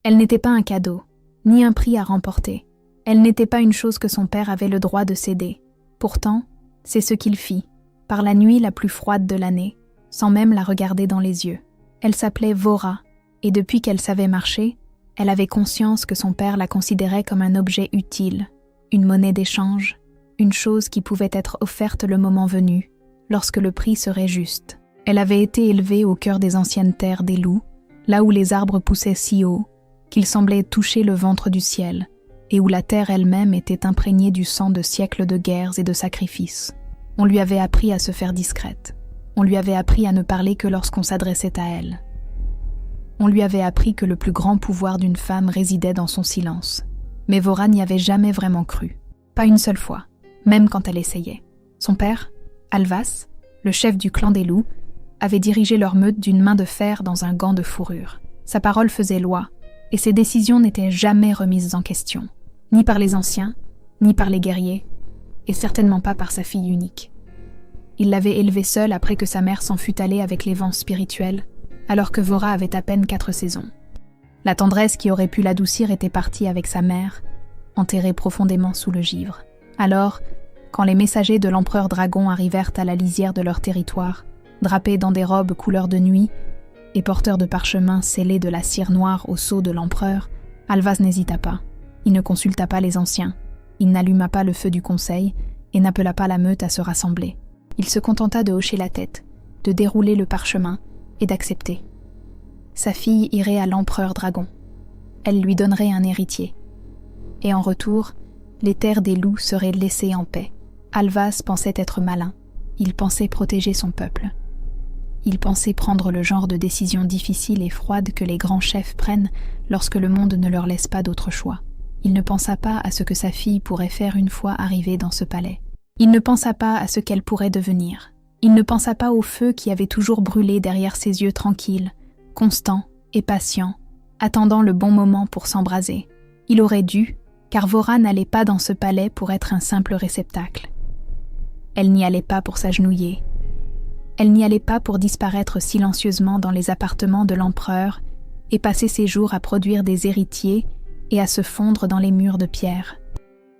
Elle n'était pas un cadeau, ni un prix à remporter. Elle n'était pas une chose que son père avait le droit de céder. Pourtant, c'est ce qu'il fit, par la nuit la plus froide de l'année, sans même la regarder dans les yeux. Elle s'appelait Vora, et depuis qu'elle savait marcher, elle avait conscience que son père la considérait comme un objet utile, une monnaie d'échange, une chose qui pouvait être offerte le moment venu, lorsque le prix serait juste. Elle avait été élevée au cœur des anciennes terres des loups, là où les arbres poussaient si haut qu'ils semblaient toucher le ventre du ciel, et où la terre elle-même était imprégnée du sang de siècles de guerres et de sacrifices. On lui avait appris à se faire discrète. On lui avait appris à ne parler que lorsqu'on s'adressait à elle. On lui avait appris que le plus grand pouvoir d'une femme résidait dans son silence. Mais Vora n'y avait jamais vraiment cru. Pas une seule fois, même quand elle essayait. Son père, Alvas, le chef du clan des loups, avait dirigé leur meute d'une main de fer dans un gant de fourrure. Sa parole faisait loi, et ses décisions n'étaient jamais remises en question. Ni par les anciens, ni par les guerriers, et certainement pas par sa fille unique. Il l'avait élevée seule après que sa mère s'en fût allée avec les vents spirituels, alors que Vora avait à peine 4 saisons. La tendresse qui aurait pu l'adoucir était partie avec sa mère, enterrée profondément sous le givre. Alors, quand les messagers de l'empereur dragon arrivèrent à la lisière de leur territoire, drapés dans des robes couleur de nuit et porteurs de parchemins scellés de la cire noire au sceau de l'empereur, Alvas n'hésita pas. Il ne consulta pas les anciens, il n'alluma pas le feu du conseil et n'appela pas la meute à se rassembler. Il se contenta de hocher la tête, de dérouler le parchemin et d'accepter. Sa fille irait à l'empereur dragon. Elle lui donnerait un héritier. Et en retour, les terres des loups seraient laissées en paix. Alvas pensait être malin. Il pensait protéger son peuple. Il pensait prendre le genre de décision difficile et froide que les grands chefs prennent lorsque le monde ne leur laisse pas d'autre choix. Il ne pensa pas à ce que sa fille pourrait faire une fois arrivée dans ce palais. Il ne pensa pas à ce qu'elle pourrait devenir. Il ne pensa pas au feu qui avait toujours brûlé derrière ses yeux tranquilles, constants et patients, attendant le bon moment pour s'embraser. Il aurait dû, car Vora n'allait pas dans ce palais pour être un simple réceptacle. Elle n'y allait pas pour s'agenouiller. Elle n'y allait pas pour disparaître silencieusement dans les appartements de l'empereur et passer ses jours à produire des héritiers et à se fondre dans les murs de pierre.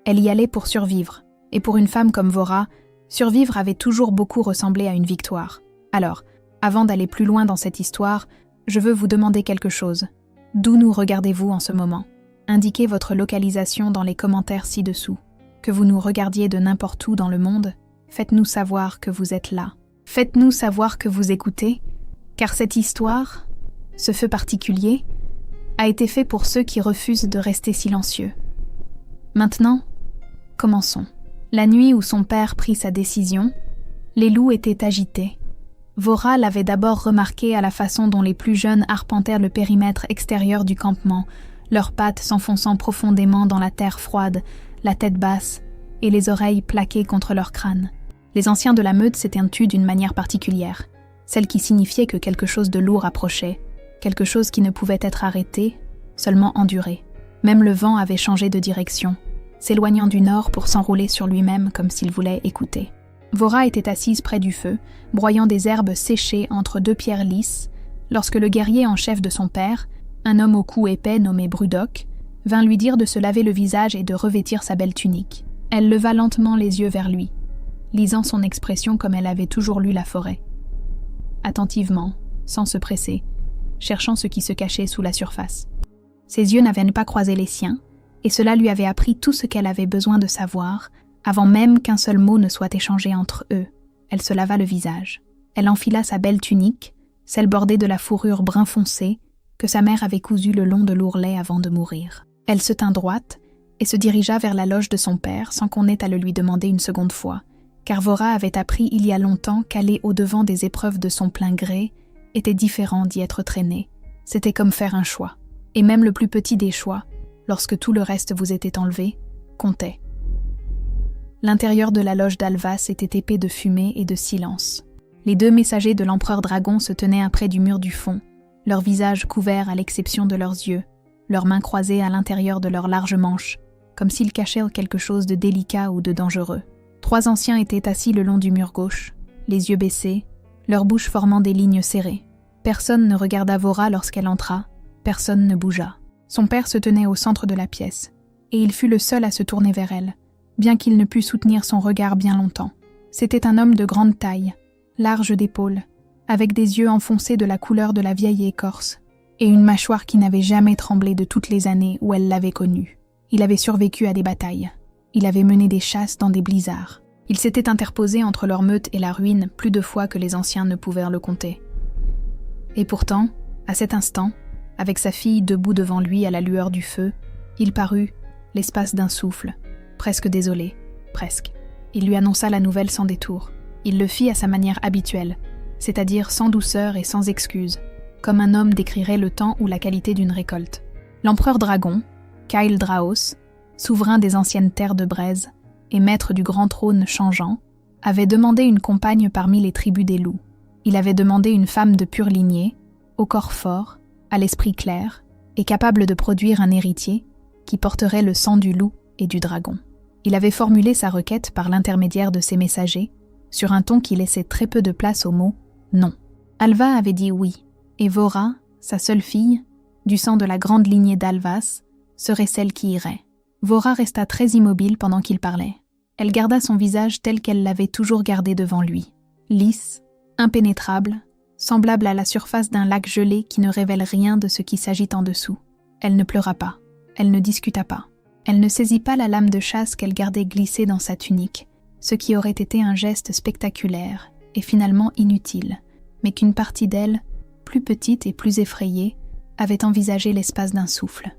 Elle y allait pour survivre, et pour une femme comme Vora, survivre avait toujours beaucoup ressemblé à une victoire. Alors, avant d'aller plus loin dans cette histoire, je veux vous demander quelque chose. D'où nous regardez-vous en ce moment ? Indiquez votre localisation dans les commentaires ci-dessous. Que vous nous regardiez de n'importe où dans le monde, faites-nous savoir que vous êtes là. Faites-nous savoir que vous écoutez, car cette histoire, ce feu particulier, a été fait pour ceux qui refusent de rester silencieux. Maintenant, commençons. La nuit où son père prit sa décision, les loups étaient agités. Vora l'avait d'abord remarqué à la façon dont les plus jeunes arpentèrent le périmètre extérieur du campement, leurs pattes s'enfonçant profondément dans la terre froide, la tête basse et les oreilles plaquées contre leur crâne. Les anciens de la meute s'étaient tus d'une manière particulière, celle qui signifiait que quelque chose de lourd approchait, quelque chose qui ne pouvait être arrêté, seulement enduré. Même le vent avait changé de direction, s'éloignant du nord pour s'enrouler sur lui-même comme s'il voulait écouter. Vora était assise près du feu, broyant des herbes séchées entre 2 pierres lisses, lorsque le guerrier en chef de son père, un homme au cou épais nommé Brudoc, vint lui dire de se laver le visage et de revêtir sa belle tunique. Elle leva lentement les yeux vers lui, lisant son expression comme elle avait toujours lu la forêt. Attentivement, sans se presser, cherchant ce qui se cachait sous la surface. Ses yeux n'avaient pas croisé les siens, et cela lui avait appris tout ce qu'elle avait besoin de savoir, avant même qu'un seul mot ne soit échangé entre eux. Elle se lava le visage. Elle enfila sa belle tunique, celle bordée de la fourrure brun foncé, que sa mère avait cousue le long de l'ourlet avant de mourir. Elle se tint droite et se dirigea vers la loge de son père sans qu'on ait à le lui demander une seconde fois, car Vora avait appris il y a longtemps qu'aller au-devant des épreuves de son plein gré était différent d'y être traîné. C'était comme faire un choix. Et même le plus petit des choix, lorsque tout le reste vous était enlevé, comptait. L'intérieur de la loge d'Alvas était épais de fumée et de silence. Les 2 messagers de l'empereur dragon se tenaient près du mur du fond, leurs visages couverts à l'exception de leurs yeux, leurs mains croisées à l'intérieur de leurs larges manches, comme s'ils cachaient quelque chose de délicat ou de dangereux. 3 anciens étaient assis le long du mur gauche, les yeux baissés, leurs bouches formant des lignes serrées. Personne ne regarda Vora lorsqu'elle entra, personne ne bougea. Son père se tenait au centre de la pièce, et il fut le seul à se tourner vers elle, bien qu'il ne pût soutenir son regard bien longtemps. C'était un homme de grande taille, large d'épaules, avec des yeux enfoncés de la couleur de la vieille écorce, et une mâchoire qui n'avait jamais tremblé de toutes les années où elle l'avait connu. Il avait survécu à des batailles. Il avait mené des chasses dans des blizzards. Il s'était interposé entre leur meute et la ruine plus de fois que les anciens ne pouvaient le compter. Et pourtant, à cet instant, avec sa fille debout devant lui à la lueur du feu, il parut, l'espace d'un souffle, presque désolé, presque. Il lui annonça la nouvelle sans détour. Il le fit à sa manière habituelle, c'est-à-dire sans douceur et sans excuse, comme un homme décrirait le temps ou la qualité d'une récolte. L'empereur dragon, Kyle Draos, souverain des anciennes terres de Braise et maître du grand trône changeant, avait demandé une compagne parmi les tribus des loups. Il avait demandé une femme de pure lignée, au corps fort, à l'esprit clair, et capable de produire un héritier qui porterait le sang du loup et du dragon. Il avait formulé sa requête par l'intermédiaire de ses messagers, sur un ton qui laissait très peu de place au mot « non ». Alva avait dit oui, et Vora, sa seule fille, du sang de la grande lignée d'Alvas, serait celle qui irait. Vora resta très immobile pendant qu'il parlait. Elle garda son visage tel qu'elle l'avait toujours gardé devant lui, lisse, impénétrable, semblable à la surface d'un lac gelé qui ne révèle rien de ce qui s'agite en dessous. Elle ne pleura pas, elle ne discuta pas. Elle ne saisit pas la lame de chasse qu'elle gardait glissée dans sa tunique, ce qui aurait été un geste spectaculaire et finalement inutile, mais qu'une partie d'elle, plus petite et plus effrayée, avait envisagé l'espace d'un souffle.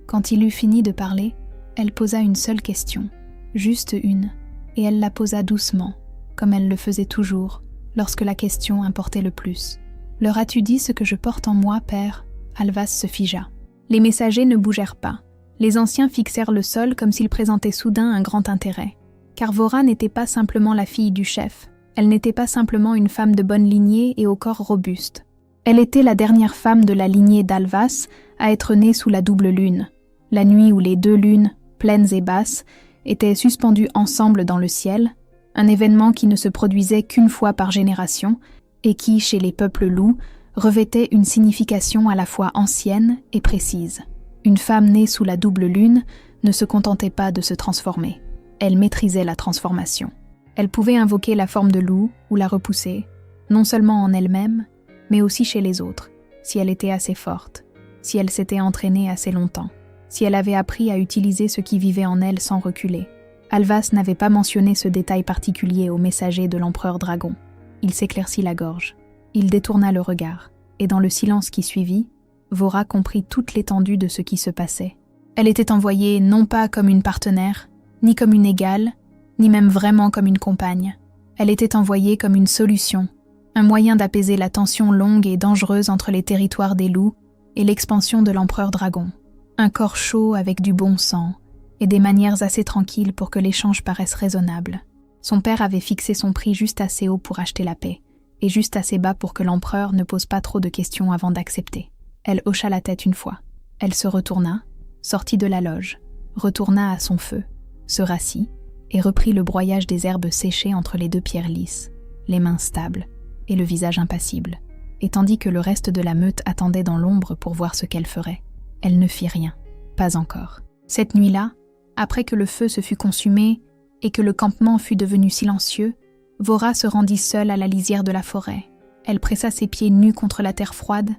Quand il eut fini de parler, elle posa une seule question, juste une, et elle la posa doucement, comme elle le faisait toujours, lorsque la question importait le plus. « Leur as-tu dit ce que je porte en moi, père ?» Alvas se figea. Les messagers ne bougèrent pas. Les anciens fixèrent le sol comme s'ils présentaient soudain un grand intérêt. Car Vora n'était pas simplement la fille du chef, elle n'était pas simplement une femme de bonne lignée et au corps robuste. Elle était la dernière femme de la lignée d'Alvas à être née sous la double lune, la nuit où les deux lunes, pleines et basses, étaient suspendues ensemble dans le ciel, un événement qui ne se produisait qu'une fois par génération et qui, chez les peuples loups, revêtait une signification à la fois ancienne et précise. Une femme née sous la double lune ne se contentait pas de se transformer. Elle maîtrisait la transformation. Elle pouvait invoquer la forme de loup ou la repousser, non seulement en elle-même, mais aussi chez les autres, si elle était assez forte, si elle s'était entraînée assez longtemps, si elle avait appris à utiliser ce qui vivait en elle sans reculer. Alvas n'avait pas mentionné ce détail particulier au messager de l'empereur dragon. Il s'éclaircit la gorge. Il détourna le regard, et dans le silence qui suivit, Vora comprit toute l'étendue de ce qui se passait. Elle était envoyée non pas comme une partenaire, ni comme une égale, ni même vraiment comme une compagne. Elle était envoyée comme une solution, un moyen d'apaiser la tension longue et dangereuse entre les territoires des loups et l'expansion de l'empereur dragon. Un corps chaud avec du bon sang, et des manières assez tranquilles pour que l'échange paraisse raisonnable. Son père avait fixé son prix juste assez haut pour acheter la paix, et juste assez bas pour que l'empereur ne pose pas trop de questions avant d'accepter. Elle hocha la tête une fois. Elle se retourna, sortit de la loge, retourna à son feu, se rassit, et reprit le broyage des herbes séchées entre les deux pierres lisses, les mains stables, et le visage impassible. Et tandis que le reste de la meute attendait dans l'ombre pour voir ce qu'elle ferait, elle ne fit rien, pas encore. Cette nuit-là, après que le feu se fut consumé et que le campement fut devenu silencieux, Vora se rendit seule à la lisière de la forêt. Elle pressa ses pieds nus contre la terre froide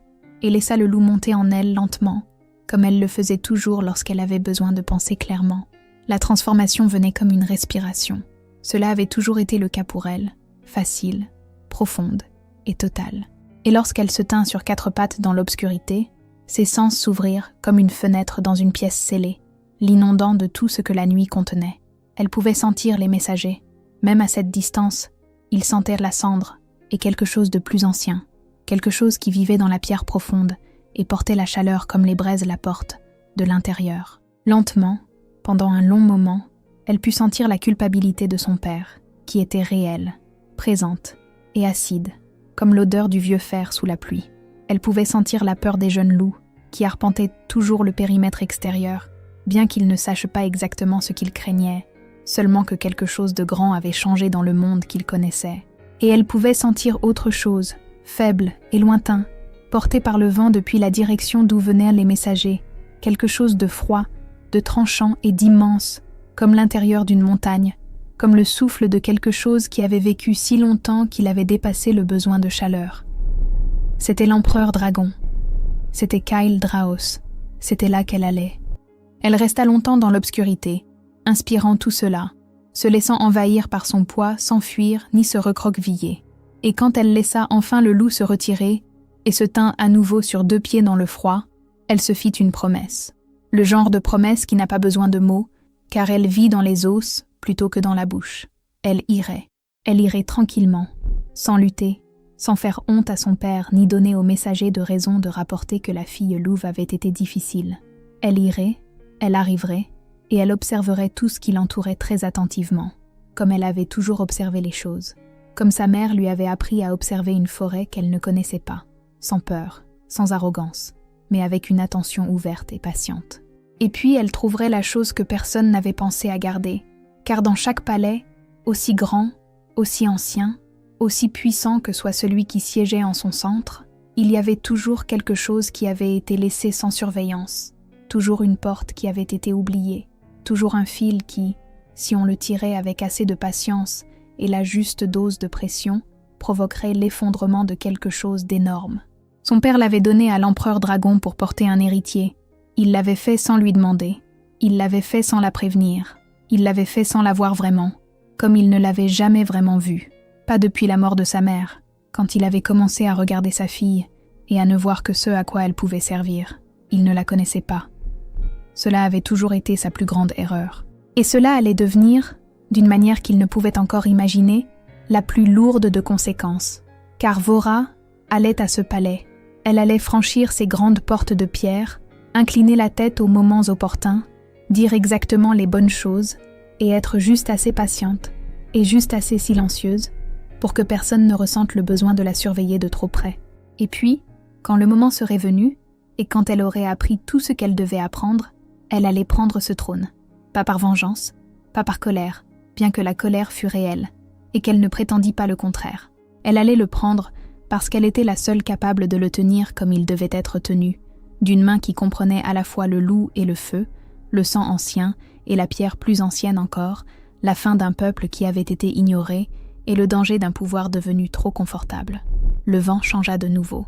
et laissa le loup monter en elle lentement, comme elle le faisait toujours lorsqu'elle avait besoin de penser clairement. La transformation venait comme une respiration. Cela avait toujours été le cas pour elle, facile, profonde et totale. Et lorsqu'elle se tint sur quatre pattes dans l'obscurité, ses sens s'ouvrirent comme une fenêtre dans une pièce scellée, l'inondant de tout ce que la nuit contenait. Elle pouvait sentir les messagers. Même à cette distance, ils sentaient la cendre et quelque chose de plus ancien, quelque chose qui vivait dans la pierre profonde et portait la chaleur comme les braises la portent, de l'intérieur. Lentement, pendant un long moment, elle put sentir la culpabilité de son père, qui était réelle, présente et acide, comme l'odeur du vieux fer sous la pluie. Elle pouvait sentir la peur des jeunes loups, qui arpentaient toujours le périmètre extérieur, bien qu'ils ne sachent pas exactement ce qu'ils craignaient, seulement que quelque chose de grand avait changé dans le monde qu'ils connaissaient. Et elle pouvait sentir autre chose, faible et lointain, porté par le vent depuis la direction d'où venaient les messagers, quelque chose de froid, de tranchant et d'immense, comme l'intérieur d'une montagne, comme le souffle de quelque chose qui avait vécu si longtemps qu'il avait dépassé le besoin de chaleur. C'était l'empereur dragon. C'était Kyle Draos. C'était là qu'elle allait. Elle resta longtemps dans l'obscurité, inspirant tout cela, se laissant envahir par son poids sans fuir ni se recroqueviller. Et quand elle laissa enfin le loup se retirer et se tint à nouveau sur 2 pieds dans le froid, elle se fit une promesse. Le genre de promesse qui n'a pas besoin de mots, car elle vit dans les os plutôt que dans la bouche. Elle irait tranquillement, sans lutter, sans faire honte à son père ni donner au messager de raison de rapporter que la fille louve avait été difficile. Elle irait, elle arriverait, et elle observerait tout ce qui l'entourait très attentivement, comme elle avait toujours observé les choses, comme sa mère lui avait appris à observer une forêt qu'elle ne connaissait pas, sans peur, sans arrogance, mais avec une attention ouverte et patiente. Et puis elle trouverait la chose que personne n'avait pensé à garder, car dans chaque palais, aussi grand, aussi ancien, aussi puissant que soit celui qui siégeait en son centre, il y avait toujours quelque chose qui avait été laissé sans surveillance, toujours une porte qui avait été oubliée, toujours un fil qui, si on le tirait avec assez de patience et la juste dose de pression, provoquerait l'effondrement de quelque chose d'énorme. Son père l'avait donné à l'empereur dragon pour porter un héritier. Il l'avait fait sans lui demander. Il l'avait fait sans la prévenir. Il l'avait fait sans la voir vraiment, comme il ne l'avait jamais vraiment vue. Pas depuis la mort de sa mère, quand il avait commencé à regarder sa fille et à ne voir que ce à quoi elle pouvait servir. Il ne la connaissait pas. Cela avait toujours été sa plus grande erreur. Et cela allait devenir, d'une manière qu'il ne pouvait encore imaginer, la plus lourde de conséquences. Car Vora allait à ce palais. Elle allait franchir ces grandes portes de pierre, incliner la tête aux moments opportuns, dire exactement les bonnes choses et être juste assez patiente et juste assez silencieuse pour que personne ne ressente le besoin de la surveiller de trop près. Et puis, quand le moment serait venu, et quand elle aurait appris tout ce qu'elle devait apprendre, elle allait prendre ce trône. Pas par vengeance, pas par colère, bien que la colère fût réelle, et qu'elle ne prétendit pas le contraire. Elle allait le prendre parce qu'elle était la seule capable de le tenir comme il devait être tenu, d'une main qui comprenait à la fois le loup et le feu, le sang ancien et la pierre plus ancienne encore, la fin d'un peuple qui avait été ignoré et le danger d'un pouvoir devenu trop confortable. Le vent changea de nouveau.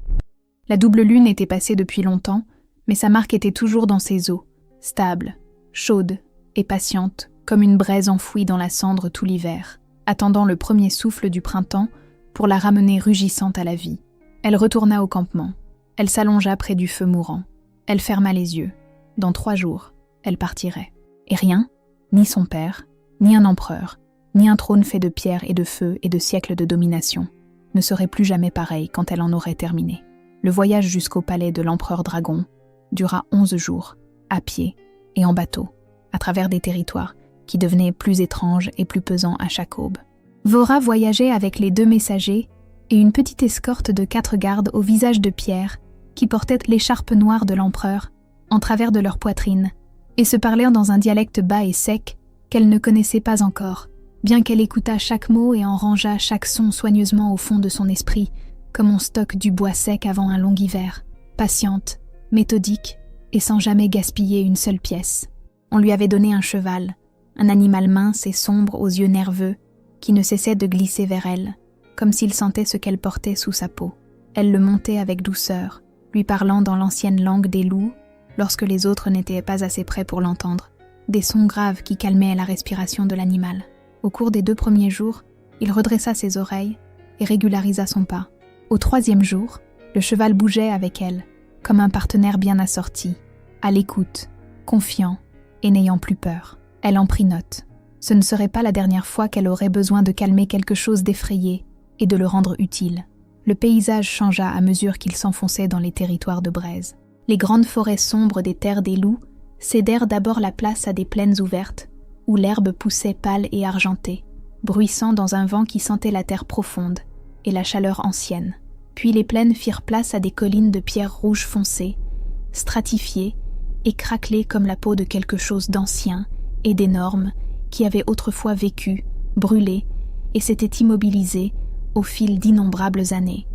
La double lune était passée depuis longtemps, mais sa marque était toujours dans ses eaux, stable, chaude et patiente, comme une braise enfouie dans la cendre tout l'hiver, attendant le premier souffle du printemps pour la ramener rugissante à la vie. Elle retourna au campement. Elle s'allongea près du feu mourant. Elle ferma les yeux. Dans 3 jours, elle partirait. Et rien, ni son père, ni un empereur, ni un trône fait de pierre et de feu et de siècles de domination, ne serait plus jamais pareil quand elle en aurait terminé. Le voyage jusqu'au palais de l'empereur dragon dura 11 jours, à pied et en bateau, à travers des territoires qui devenaient plus étranges et plus pesants à chaque aube. Vora voyageait avec les 2 messagers et une petite escorte de 4 gardes au visage de pierre qui portaient l'écharpe noire de l'empereur en travers de leur poitrine et se parlaient dans un dialecte bas et sec qu'elle ne connaissait pas encore, bien qu'elle écoutât chaque mot et en rangeât chaque son soigneusement au fond de son esprit, comme on stocke du bois sec avant un long hiver, patiente, méthodique et sans jamais gaspiller une seule pièce. On lui avait donné un cheval, un animal mince et sombre aux yeux nerveux, qui ne cessait de glisser vers elle, comme s'il sentait ce qu'elle portait sous sa peau. Elle le montait avec douceur, lui parlant dans l'ancienne langue des loups, lorsque les autres n'étaient pas assez près pour l'entendre, des sons graves qui calmaient la respiration de l'animal. Au cours des 2 premiers jours, il redressa ses oreilles et régularisa son pas. Au 3e jour, le cheval bougeait avec elle, comme un partenaire bien assorti, à l'écoute, confiant et n'ayant plus peur. Elle en prit note. Ce ne serait pas la dernière fois qu'elle aurait besoin de calmer quelque chose d'effrayé et de le rendre utile. Le paysage changea à mesure qu'il s'enfonçait dans les territoires de braise. Les grandes forêts sombres des terres des loups cédèrent d'abord la place à des plaines ouvertes, où l'herbe poussait pâle et argentée, bruissant dans un vent qui sentait la terre profonde et la chaleur ancienne. Puis les plaines firent place à des collines de pierre rouge foncée, stratifiées et craquelées comme la peau de quelque chose d'ancien et d'énorme qui avait autrefois vécu, brûlé et s'était immobilisé au fil d'innombrables années.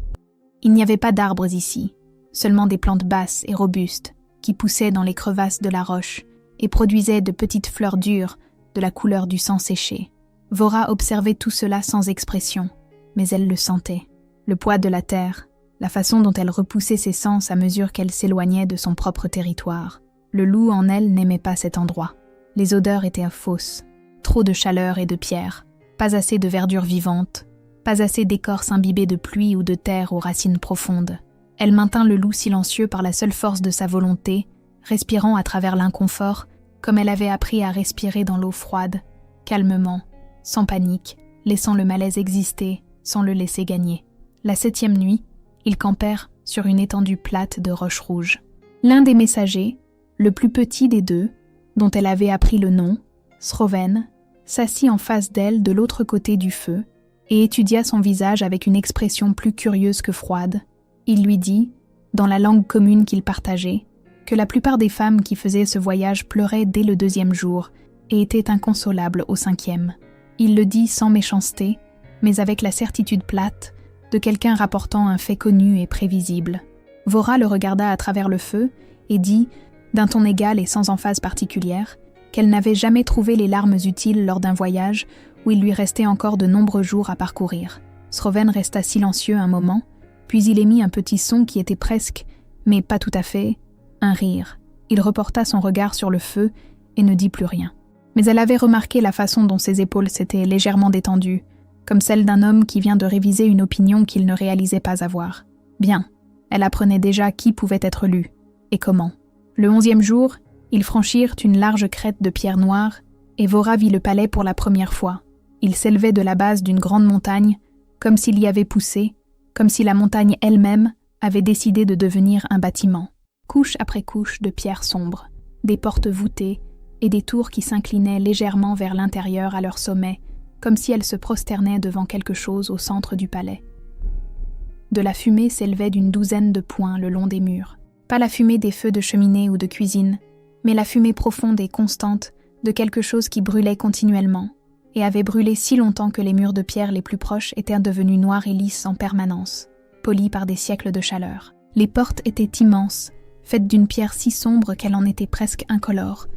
Il n'y avait pas d'arbres ici, seulement des plantes basses et robustes, qui poussaient dans les crevasses de la roche et produisaient de petites fleurs dures de la couleur du sang séché. Vora observait tout cela sans expression, mais elle le sentait. Le poids de la terre, la façon dont elle repoussait ses sens à mesure qu'elle s'éloignait de son propre territoire. Le loup en elle n'aimait pas cet endroit. Les odeurs étaient fausses. Trop de chaleur et de pierre, pas assez de verdure vivante, pas assez d'écorce imbibée de pluie ou de terre aux racines profondes. Elle maintint le loup silencieux par la seule force de sa volonté, respirant à travers l'inconfort, comme elle avait appris à respirer dans l'eau froide, calmement, sans panique, laissant le malaise exister sans le laisser gagner. La 7e nuit, ils campèrent sur une étendue plate de roches rouges. L'un des messagers, le plus petit des deux, dont elle avait appris le nom, Sroven, s'assit en face d'elle de l'autre côté du feu et étudia son visage avec une expression plus curieuse que froide. Il lui dit, dans la langue commune qu'ils partageaient, que la plupart des femmes qui faisaient ce voyage pleuraient dès le 2e jour et étaient inconsolables au 5e. Il le dit sans méchanceté, mais avec la certitude plate de quelqu'un rapportant un fait connu et prévisible. Vora le regarda à travers le feu et dit, d'un ton égal et sans emphase particulière, qu'elle n'avait jamais trouvé les larmes utiles lors d'un voyage où il lui restait encore de nombreux jours à parcourir. Sroven resta silencieux un moment, puis il émit un petit son qui était presque, mais pas tout à fait, un rire. Il reporta son regard sur le feu et ne dit plus rien. Mais elle avait remarqué la façon dont ses épaules s'étaient légèrement détendues, comme celle d'un homme qui vient de réviser une opinion qu'il ne réalisait pas avoir. Bien, elle apprenait déjà qui pouvait être lu, et comment. Le 11e jour, ils franchirent une large crête de pierre noire, et Vora vit le palais pour la première fois. Il s'élevait de la base d'une grande montagne, comme s'il y avait poussé, comme si la montagne elle-même avait décidé de devenir un bâtiment. Couche après couche de pierres sombres, des portes voûtées et des tours qui s'inclinaient légèrement vers l'intérieur à leur sommet, comme si elles se prosternaient devant quelque chose au centre du palais. De la fumée s'élevait d'une douzaine de points le long des murs. Pas la fumée des feux de cheminée ou de cuisine, mais la fumée profonde et constante de quelque chose qui brûlait continuellement, et avait brûlé si longtemps que les murs de pierre les plus proches étaient devenus noirs et lisses en permanence, polis par des siècles de chaleur. Les portes étaient immenses, faites d'une pierre si sombre qu'elle en était presque incolore,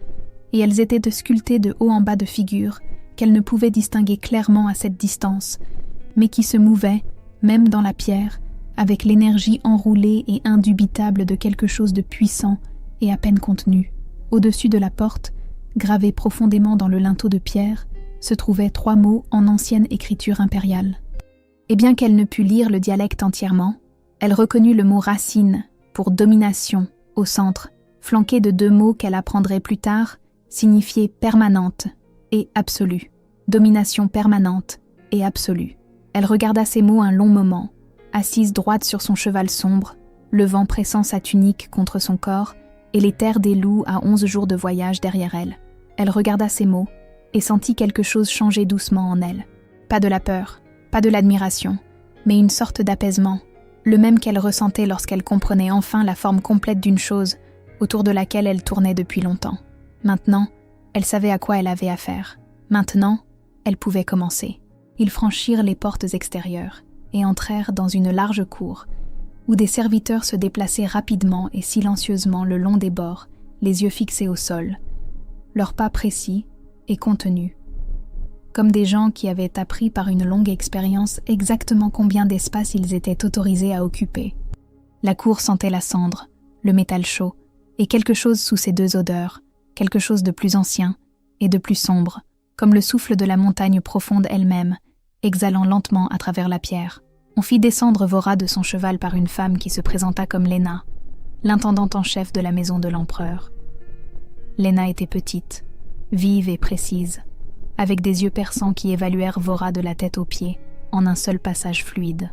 et elles étaient sculptées de haut en bas de figures qu'elle ne pouvait distinguer clairement à cette distance, mais qui se mouvaient, même dans la pierre, avec l'énergie enroulée et indubitable de quelque chose de puissant et à peine contenu. Au-dessus de la porte, gravés profondément dans le linteau de pierre, se trouvaient 3 mots en ancienne écriture impériale. Et bien qu'elle ne pût lire le dialecte entièrement, elle reconnut le mot racine pour domination au centre, flanqué de 2 mots qu'elle apprendrait plus tard, signifiaient permanente et absolue. Domination permanente et absolue. Elle regarda ces mots un long moment, assise droite sur son cheval sombre, le vent pressant sa tunique contre son corps et les terres des loups à 11 jours de voyage derrière elle. Elle regarda ces mots et sentit quelque chose changer doucement en elle. Pas de la peur, pas de l'admiration, mais une sorte d'apaisement, le même qu'elle ressentait lorsqu'elle comprenait enfin la forme complète d'une chose autour de laquelle elle tournait depuis longtemps. Maintenant, elle savait à quoi elle avait affaire. Maintenant, elle pouvait commencer. Ils franchirent les portes extérieures et entrèrent dans une large cour où des serviteurs se déplaçaient rapidement et silencieusement le long des bords, les yeux fixés au sol, leurs pas précis et contenus, comme des gens qui avaient appris par une longue expérience exactement combien d'espace ils étaient autorisés à occuper. La cour sentait la cendre, le métal chaud, et quelque chose sous ces 2 odeurs, quelque chose de plus ancien et de plus sombre, comme le souffle de la montagne profonde elle-même, exhalant lentement à travers la pierre. On fit descendre Vora de son cheval par une femme qui se présenta comme Lena, l'intendante en chef de la maison de l'empereur. Lena était petite, vive et précise, avec des yeux perçants qui évaluèrent Vora de la tête aux pieds, en un seul passage fluide.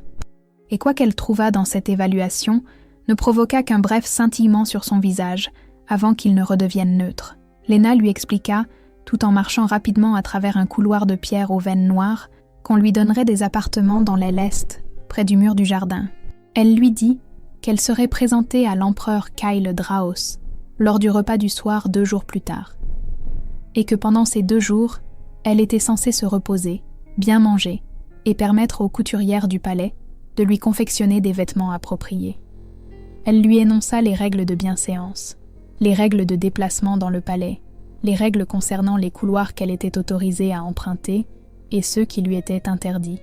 Et quoi qu'elle trouva dans cette évaluation, ne provoqua qu'un bref scintillement sur son visage, avant qu'il ne redevienne neutre. Lena lui expliqua, tout en marchant rapidement à travers un couloir de pierre aux veines noires, qu'on lui donnerait des appartements dans l'aile est, près du mur du jardin. Elle lui dit qu'elle serait présentée à l'empereur Kyle Draos, lors du repas du soir 2 jours plus tard, et que pendant ces 2 jours, elle était censée se reposer, bien manger, et permettre aux couturières du palais de lui confectionner des vêtements appropriés. Elle lui énonça les règles de bienséance. les règles de déplacement dans le palais, les règles concernant les couloirs qu'elle était autorisée à emprunter et ceux qui lui étaient interdits.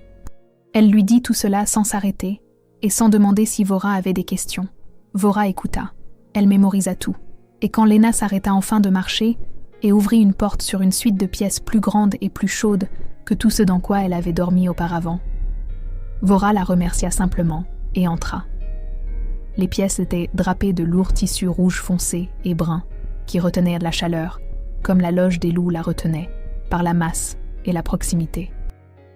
Elle lui dit tout cela sans s'arrêter et sans demander si Vora avait des questions. Vora écouta. Elle mémorisa tout. Et quand Léna s'arrêta enfin de marcher et ouvrit une porte sur une suite de pièces plus grandes et plus chaudes que tout ce dans quoi elle avait dormi auparavant, Vora la remercia simplement et entra. Les pièces étaient drapées de lourds tissus rouge foncé et bruns qui retenaient de la chaleur, comme la loge des loups la retenait, par la masse et la proximité.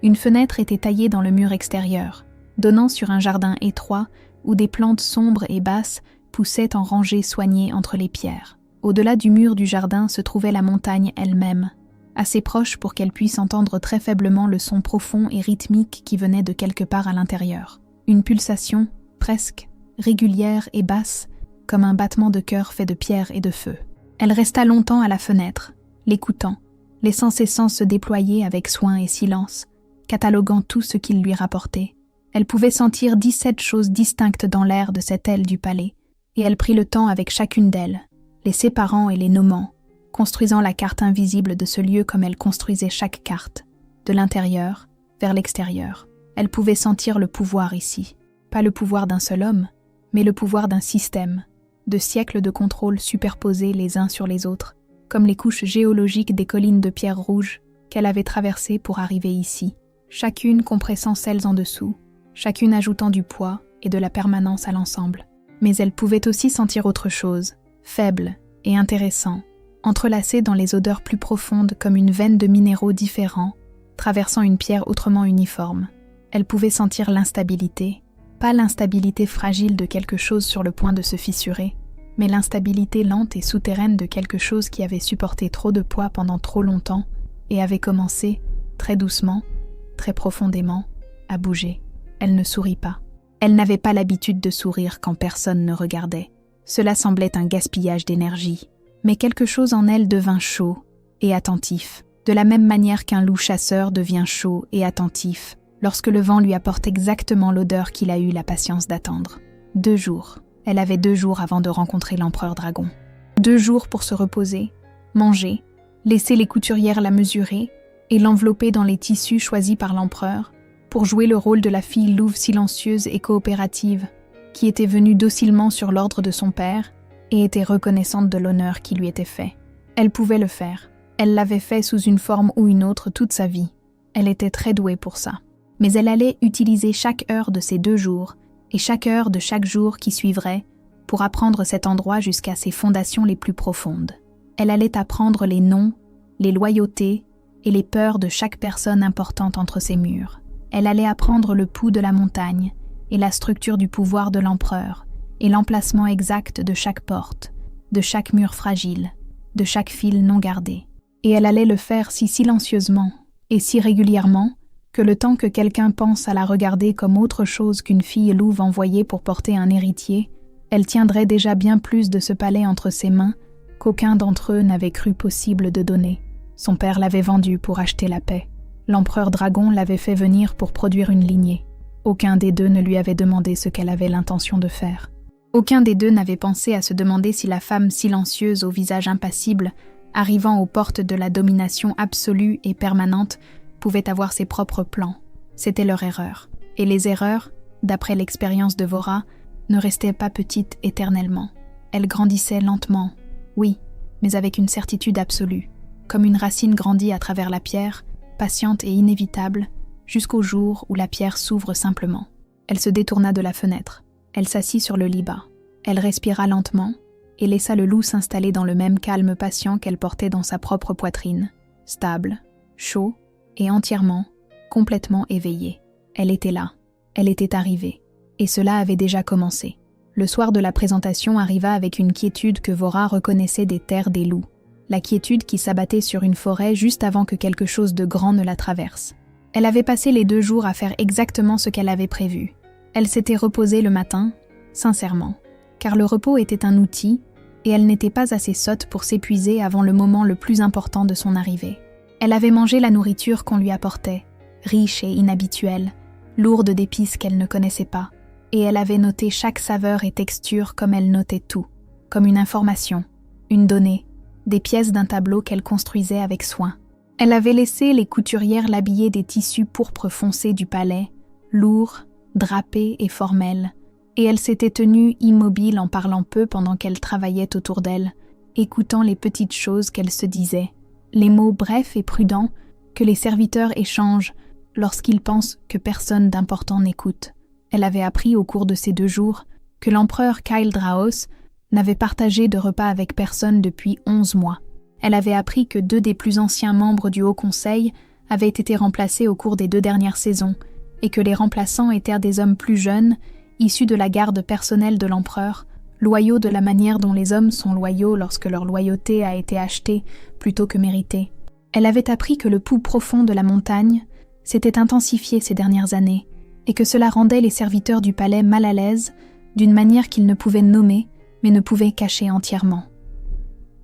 Une fenêtre était taillée dans le mur extérieur, donnant sur un jardin étroit où des plantes sombres et basses poussaient en rangées soignées entre les pierres. Au-delà du mur du jardin se trouvait la montagne elle-même, assez proche pour qu'elle puisse entendre très faiblement le son profond et rythmique qui venait de quelque part à l'intérieur. Une pulsation, presque, régulière et basse, comme un battement de cœur fait de pierre et de feu. Elle resta longtemps à la fenêtre, l'écoutant, laissant ses sens se déployer avec soin et silence, cataloguant tout ce qu'il lui rapportait. Elle pouvait sentir 17 choses distinctes dans l'air de cette aile du palais, et elle prit le temps avec chacune d'elles, les séparant et les nommant, construisant la carte invisible de ce lieu comme elle construisait chaque carte, de l'intérieur vers l'extérieur. Elle pouvait sentir le pouvoir ici, pas le pouvoir d'un seul homme, mais le pouvoir d'un système, de siècles de contrôle superposés les uns sur les autres, comme les couches géologiques des collines de pierre rouge qu'elle avait traversées pour arriver ici, chacune compressant celles en dessous, chacune ajoutant du poids et de la permanence à l'ensemble. Mais elle pouvait aussi sentir autre chose, faible et intéressant, entrelacé dans les odeurs plus profondes comme une veine de minéraux différents, traversant une pierre autrement uniforme. Elle pouvait sentir l'instabilité, pas l'instabilité fragile de quelque chose sur le point de se fissurer, mais l'instabilité lente et souterraine de quelque chose qui avait supporté trop de poids pendant trop longtemps et avait commencé, très doucement, très profondément, à bouger. Elle ne sourit pas. Elle n'avait pas l'habitude de sourire quand personne ne regardait. Cela semblait un gaspillage d'énergie. Mais quelque chose en elle devint chaud et attentif, de la même manière qu'un loup chasseur devient chaud et attentif lorsque le vent lui apporte exactement l'odeur qu'il a eu la patience d'attendre. 2 jours. Elle avait 2 jours avant de rencontrer l'empereur dragon. 2 jours pour se reposer, manger, laisser les couturières la mesurer et l'envelopper dans les tissus choisis par l'empereur, pour jouer le rôle de la fille louve silencieuse et coopérative, qui était venue docilement sur l'ordre de son père et était reconnaissante de l'honneur qui lui était fait. Elle pouvait le faire. Elle l'avait fait sous une forme ou une autre toute sa vie. Elle était très douée pour ça. Mais elle allait utiliser chaque heure de ces 2 jours et chaque heure de chaque jour qui suivrait pour apprendre cet endroit jusqu'à ses fondations les plus profondes. Elle allait apprendre les noms, les loyautés et les peurs de chaque personne importante entre ses murs. Elle allait apprendre le pouls de la montagne et la structure du pouvoir de l'empereur et l'emplacement exact de chaque porte, de chaque mur fragile, de chaque fil non gardé. Et elle allait le faire si silencieusement et si régulièrement que le temps que quelqu'un pense à la regarder comme autre chose qu'une fille louve envoyée pour porter un héritier, elle tiendrait déjà bien plus de ce palais entre ses mains qu'aucun d'entre eux n'avait cru possible de donner. Son père l'avait vendu pour acheter la paix. L'empereur dragon l'avait fait venir pour produire une lignée. Aucun des deux ne lui avait demandé ce qu'elle avait l'intention de faire. Aucun des deux n'avait pensé à se demander si la femme silencieuse au visage impassible, arrivant aux portes de la domination absolue et permanente, pouvait avoir ses propres plans. C'était leur erreur. Et les erreurs, d'après l'expérience de Vora, ne restaient pas petites éternellement. Elles grandissaient lentement, oui, mais avec une certitude absolue, comme une racine grandit à travers la pierre, patiente et inévitable, jusqu'au jour où la pierre s'ouvre simplement. Elle se détourna de la fenêtre. Elle s'assit sur le lit bas. Elle respira lentement et laissa le loup s'installer dans le même calme patient qu'elle portait dans sa propre poitrine, stable, chaud et entièrement, complètement éveillé. Elle était là. Elle était arrivée. Et cela avait déjà commencé. Le soir de la présentation arriva avec une quiétude que Vora reconnaissait des terres des loups. La quiétude qui s'abattait sur une forêt juste avant que quelque chose de grand ne la traverse. Elle avait passé les 2 jours à faire exactement ce qu'elle avait prévu. Elle s'était reposée le matin, sincèrement, car le repos était un outil et elle n'était pas assez sotte pour s'épuiser avant le moment le plus important de son arrivée. Elle avait mangé la nourriture qu'on lui apportait, riche et inhabituelle, lourde d'épices qu'elle ne connaissait pas, et elle avait noté chaque saveur et texture comme elle notait tout, comme une information, une donnée, des pièces d'un tableau qu'elle construisait avec soin. Elle avait laissé les couturières l'habiller des tissus pourpre foncé du palais, lourds, drapés et formels, et elle s'était tenue immobile en parlant peu pendant qu'elle travaillait autour d'elle, écoutant les petites choses qu'elle se disait, les mots brefs et prudents que les serviteurs échangent lorsqu'ils pensent que personne d'important n'écoute. Elle avait appris au cours de ces 2 jours que l'empereur Kael'draos n'avait partagé de repas avec personne depuis 11 mois. Elle avait appris que 2 des plus anciens membres du Haut Conseil avaient été remplacés au cours des 2 dernières saisons et que les remplaçants étaient des hommes plus jeunes, issus de la garde personnelle de l'empereur, loyaux de la manière dont les hommes sont loyaux lorsque leur loyauté a été achetée plutôt que méritée. Elle avait appris que le pouls profond de la montagne s'était intensifié ces dernières années et que cela rendait les serviteurs du palais mal à l'aise d'une manière qu'ils ne pouvaient nommer mais ne pouvaient cacher entièrement.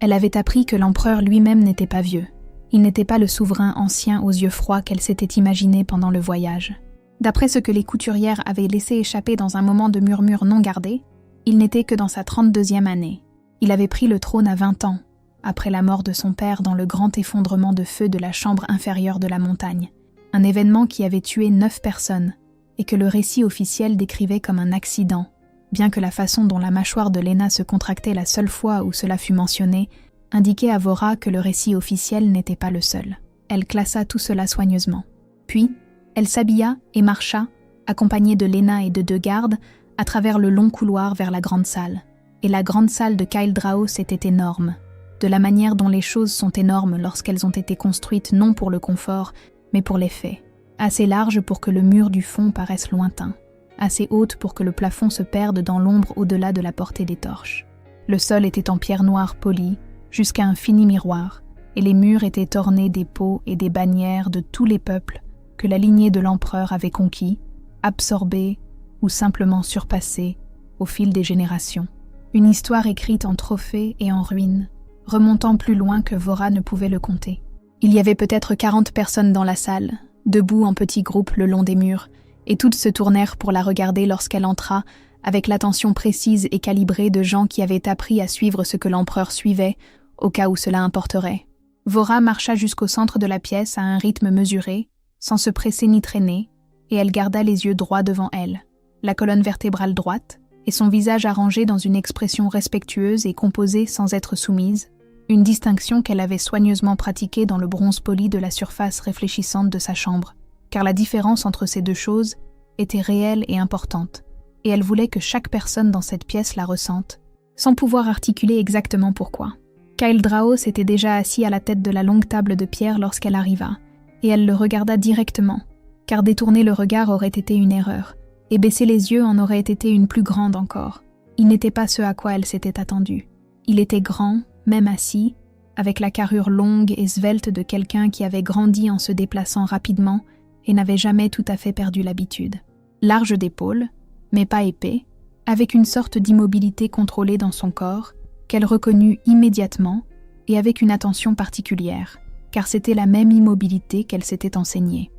Elle avait appris que l'empereur lui-même n'était pas vieux. Il n'était pas le souverain ancien aux yeux froids qu'elle s'était imaginé pendant le voyage. D'après ce que les couturières avaient laissé échapper dans un moment de murmure non gardé, il n'était que dans sa 32e année. Il avait pris le trône à 20 ans, après la mort de son père dans le grand effondrement de feu de la chambre inférieure de la montagne, un événement qui avait tué 9 personnes et que le récit officiel décrivait comme un accident, bien que la façon dont la mâchoire de Lena se contractait la seule fois où cela fut mentionné indiquait à Vora que le récit officiel n'était pas le seul. Elle classa tout cela soigneusement. Puis, elle s'habilla et marcha, accompagnée de Lena et de 2 gardes, à travers le long couloir vers la grande salle. Et la grande salle de Kael'draos était énorme, de la manière dont les choses sont énormes lorsqu'elles ont été construites non pour le confort, mais pour l'effet. Assez large pour que le mur du fond paraisse lointain, assez haute pour que le plafond se perde dans l'ombre au-delà de la portée des torches. Le sol était en pierre noire polie, jusqu'à un fini miroir, et les murs étaient ornés des pots et des bannières de tous les peuples que la lignée de l'empereur avait conquis, absorbés ou simplement surpassés au fil des générations. Une histoire écrite en trophées et en ruines, remontant plus loin que Vora ne pouvait le compter. Il y avait peut-être 40 personnes dans la salle, debout en petits groupes le long des murs, et toutes se tournèrent pour la regarder lorsqu'elle entra, avec l'attention précise et calibrée de gens qui avaient appris à suivre ce que l'empereur suivait, au cas où cela importerait. Vora marcha jusqu'au centre de la pièce à un rythme mesuré, sans se presser ni traîner, et elle garda les yeux droits devant elle, la colonne vertébrale droite, et son visage arrangé dans une expression respectueuse et composée sans être soumise, une distinction qu'elle avait soigneusement pratiquée dans le bronze poli de la surface réfléchissante de sa chambre, car la différence entre ces 2 choses était réelle et importante, et elle voulait que chaque personne dans cette pièce la ressente, sans pouvoir articuler exactement pourquoi. Kael'draos était déjà assis à la tête de la longue table de pierre lorsqu'elle arriva, et elle le regarda directement, car détourner le regard aurait été une erreur, et baisser les yeux en aurait été une plus grande encore. Il n'était pas ce à quoi elle s'était attendue. Il était grand, même assis, avec la carrure longue et svelte de quelqu'un qui avait grandi en se déplaçant rapidement et n'avait jamais tout à fait perdu l'habitude. Large d'épaules, mais pas épais, avec une sorte d'immobilité contrôlée dans son corps, qu'elle reconnut immédiatement et avec une attention particulière, car c'était la même immobilité qu'elle s'était enseignée.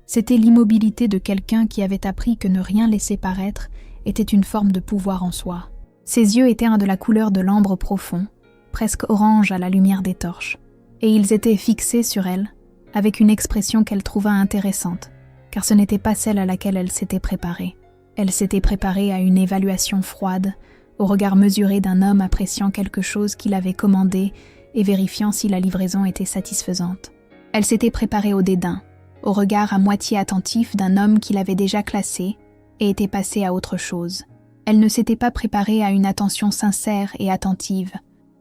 C'était l'immobilité de quelqu'un qui avait appris que ne rien laisser paraître était une forme de pouvoir en soi. Ses yeux étaient de la couleur de l'ambre profond, presque orange à la lumière des torches, et ils étaient fixés sur elle, avec une expression qu'elle trouva intéressante, car ce n'était pas celle à laquelle elle s'était préparée. Elle s'était préparée à une évaluation froide, au regard mesuré d'un homme appréciant quelque chose qu'il avait commandé et vérifiant si la livraison était satisfaisante. Elle s'était préparée au dédain, au regard à moitié attentif d'un homme qui l'avait déjà classée et était passé à autre chose. Elle ne s'était pas préparée à une attention sincère et attentive,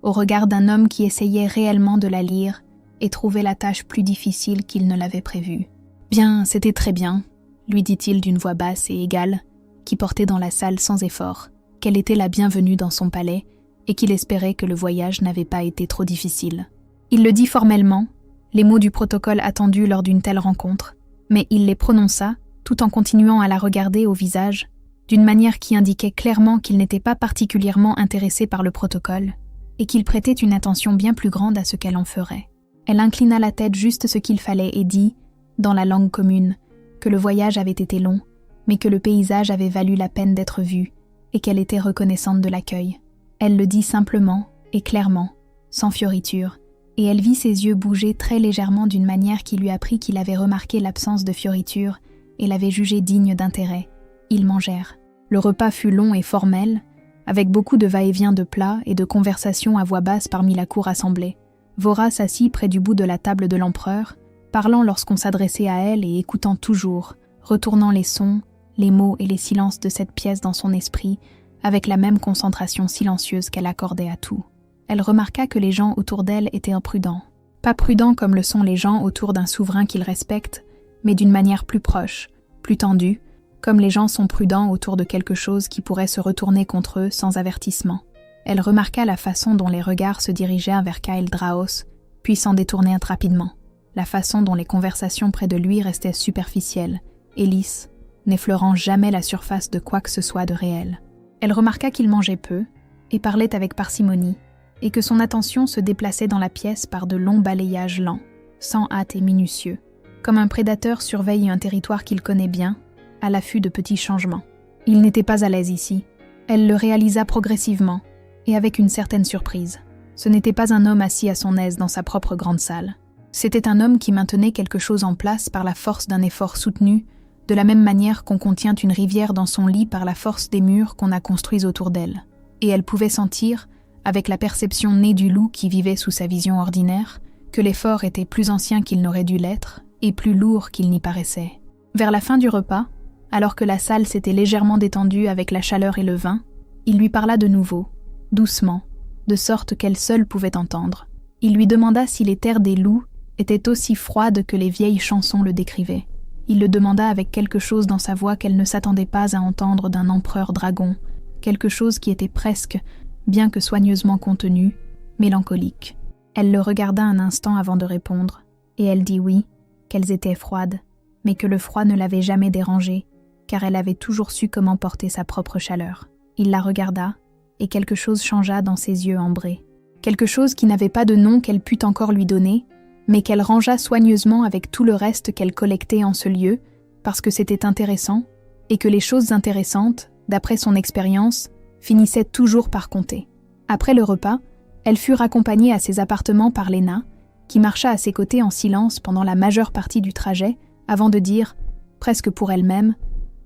au regard d'un homme qui essayait réellement de la lire et trouvait la tâche plus difficile qu'il ne l'avait prévue. « Bien, c'était très bien », lui dit-il d'une voix basse et égale, qui portait dans la salle sans effort, qu'elle était la bienvenue dans son palais et qu'il espérait que le voyage n'avait pas été trop difficile. Il le dit formellement, les mots du protocole attendus lors d'une telle rencontre, mais il les prononça tout en continuant à la regarder au visage, d'une manière qui indiquait clairement qu'il n'était pas particulièrement intéressé par le protocole et qu'il prêtait une attention bien plus grande à ce qu'elle en ferait. Elle inclina la tête juste ce qu'il fallait et dit, dans la langue commune, que le voyage avait été long, mais que le paysage avait valu la peine d'être vu et qu'elle était reconnaissante de l'accueil. Elle le dit simplement, et clairement, sans fioriture, et elle vit ses yeux bouger très légèrement d'une manière qui lui apprit qu'il avait remarqué l'absence de fioriture et l'avait jugé digne d'intérêt. Ils mangèrent. Le repas fut long et formel, avec beaucoup de va-et-vient de plats et de conversations à voix basse parmi la cour assemblée. Vora s'assit près du bout de la table de l'empereur, parlant lorsqu'on s'adressait à elle et écoutant toujours, retournant les sons, les mots et les silences de cette pièce dans son esprit, avec la même concentration silencieuse qu'elle accordait à tout. Elle remarqua que les gens autour d'elle étaient imprudents. Pas prudents comme le sont les gens autour d'un souverain qu'ils respectent, mais d'une manière plus proche, plus tendue, comme les gens sont prudents autour de quelque chose qui pourrait se retourner contre eux sans avertissement. Elle remarqua la façon dont les regards se dirigeaient vers Kael Draos, puis s'en détournaient rapidement, la façon dont les conversations près de lui restaient superficielles et lisses, n'effleurant jamais la surface de quoi que ce soit de réel. Elle remarqua qu'il mangeait peu et parlait avec parcimonie, et que son attention se déplaçait dans la pièce par de longs balayages lents, sans hâte et minutieux, comme un prédateur surveille un territoire qu'il connaît bien, à l'affût de petits changements. Il n'était pas à l'aise ici. Elle le réalisa progressivement, et avec une certaine surprise. Ce n'était pas un homme assis à son aise dans sa propre grande salle. C'était un homme qui maintenait quelque chose en place par la force d'un effort soutenu, de la même manière qu'on contient une rivière dans son lit par la force des murs qu'on a construits autour d'elle. Et elle pouvait sentir, avec la perception née du loup qui vivait sous sa vision ordinaire, que l'effort était plus ancien qu'il n'aurait dû l'être, et plus lourd qu'il n'y paraissait. Vers la fin du repas, alors que la salle s'était légèrement détendue avec la chaleur et le vin, il lui parla de nouveau, doucement, de sorte qu'elle seule pouvait entendre. Il lui demanda si les terres des loups étaient aussi froides que les vieilles chansons le décrivaient. Il le demanda avec quelque chose dans sa voix qu'elle ne s'attendait pas à entendre d'un empereur dragon, quelque chose qui était presque, bien que soigneusement contenu, mélancolique. Elle le regarda un instant avant de répondre, et elle dit oui, qu'elles étaient froides, mais que le froid ne l'avait jamais dérangée, car elle avait toujours su comment porter sa propre chaleur. Il la regarda, et quelque chose changea dans ses yeux ambrés. Quelque chose qui n'avait pas de nom qu'elle pût encore lui donner, mais qu'elle rangea soigneusement avec tout le reste qu'elle collectait en ce lieu, parce que c'était intéressant, et que les choses intéressantes, d'après son expérience, finissaient toujours par compter. Après le repas, elle fut raccompagnée à ses appartements par Léna, qui marcha à ses côtés en silence pendant la majeure partie du trajet, avant de dire, presque pour elle-même,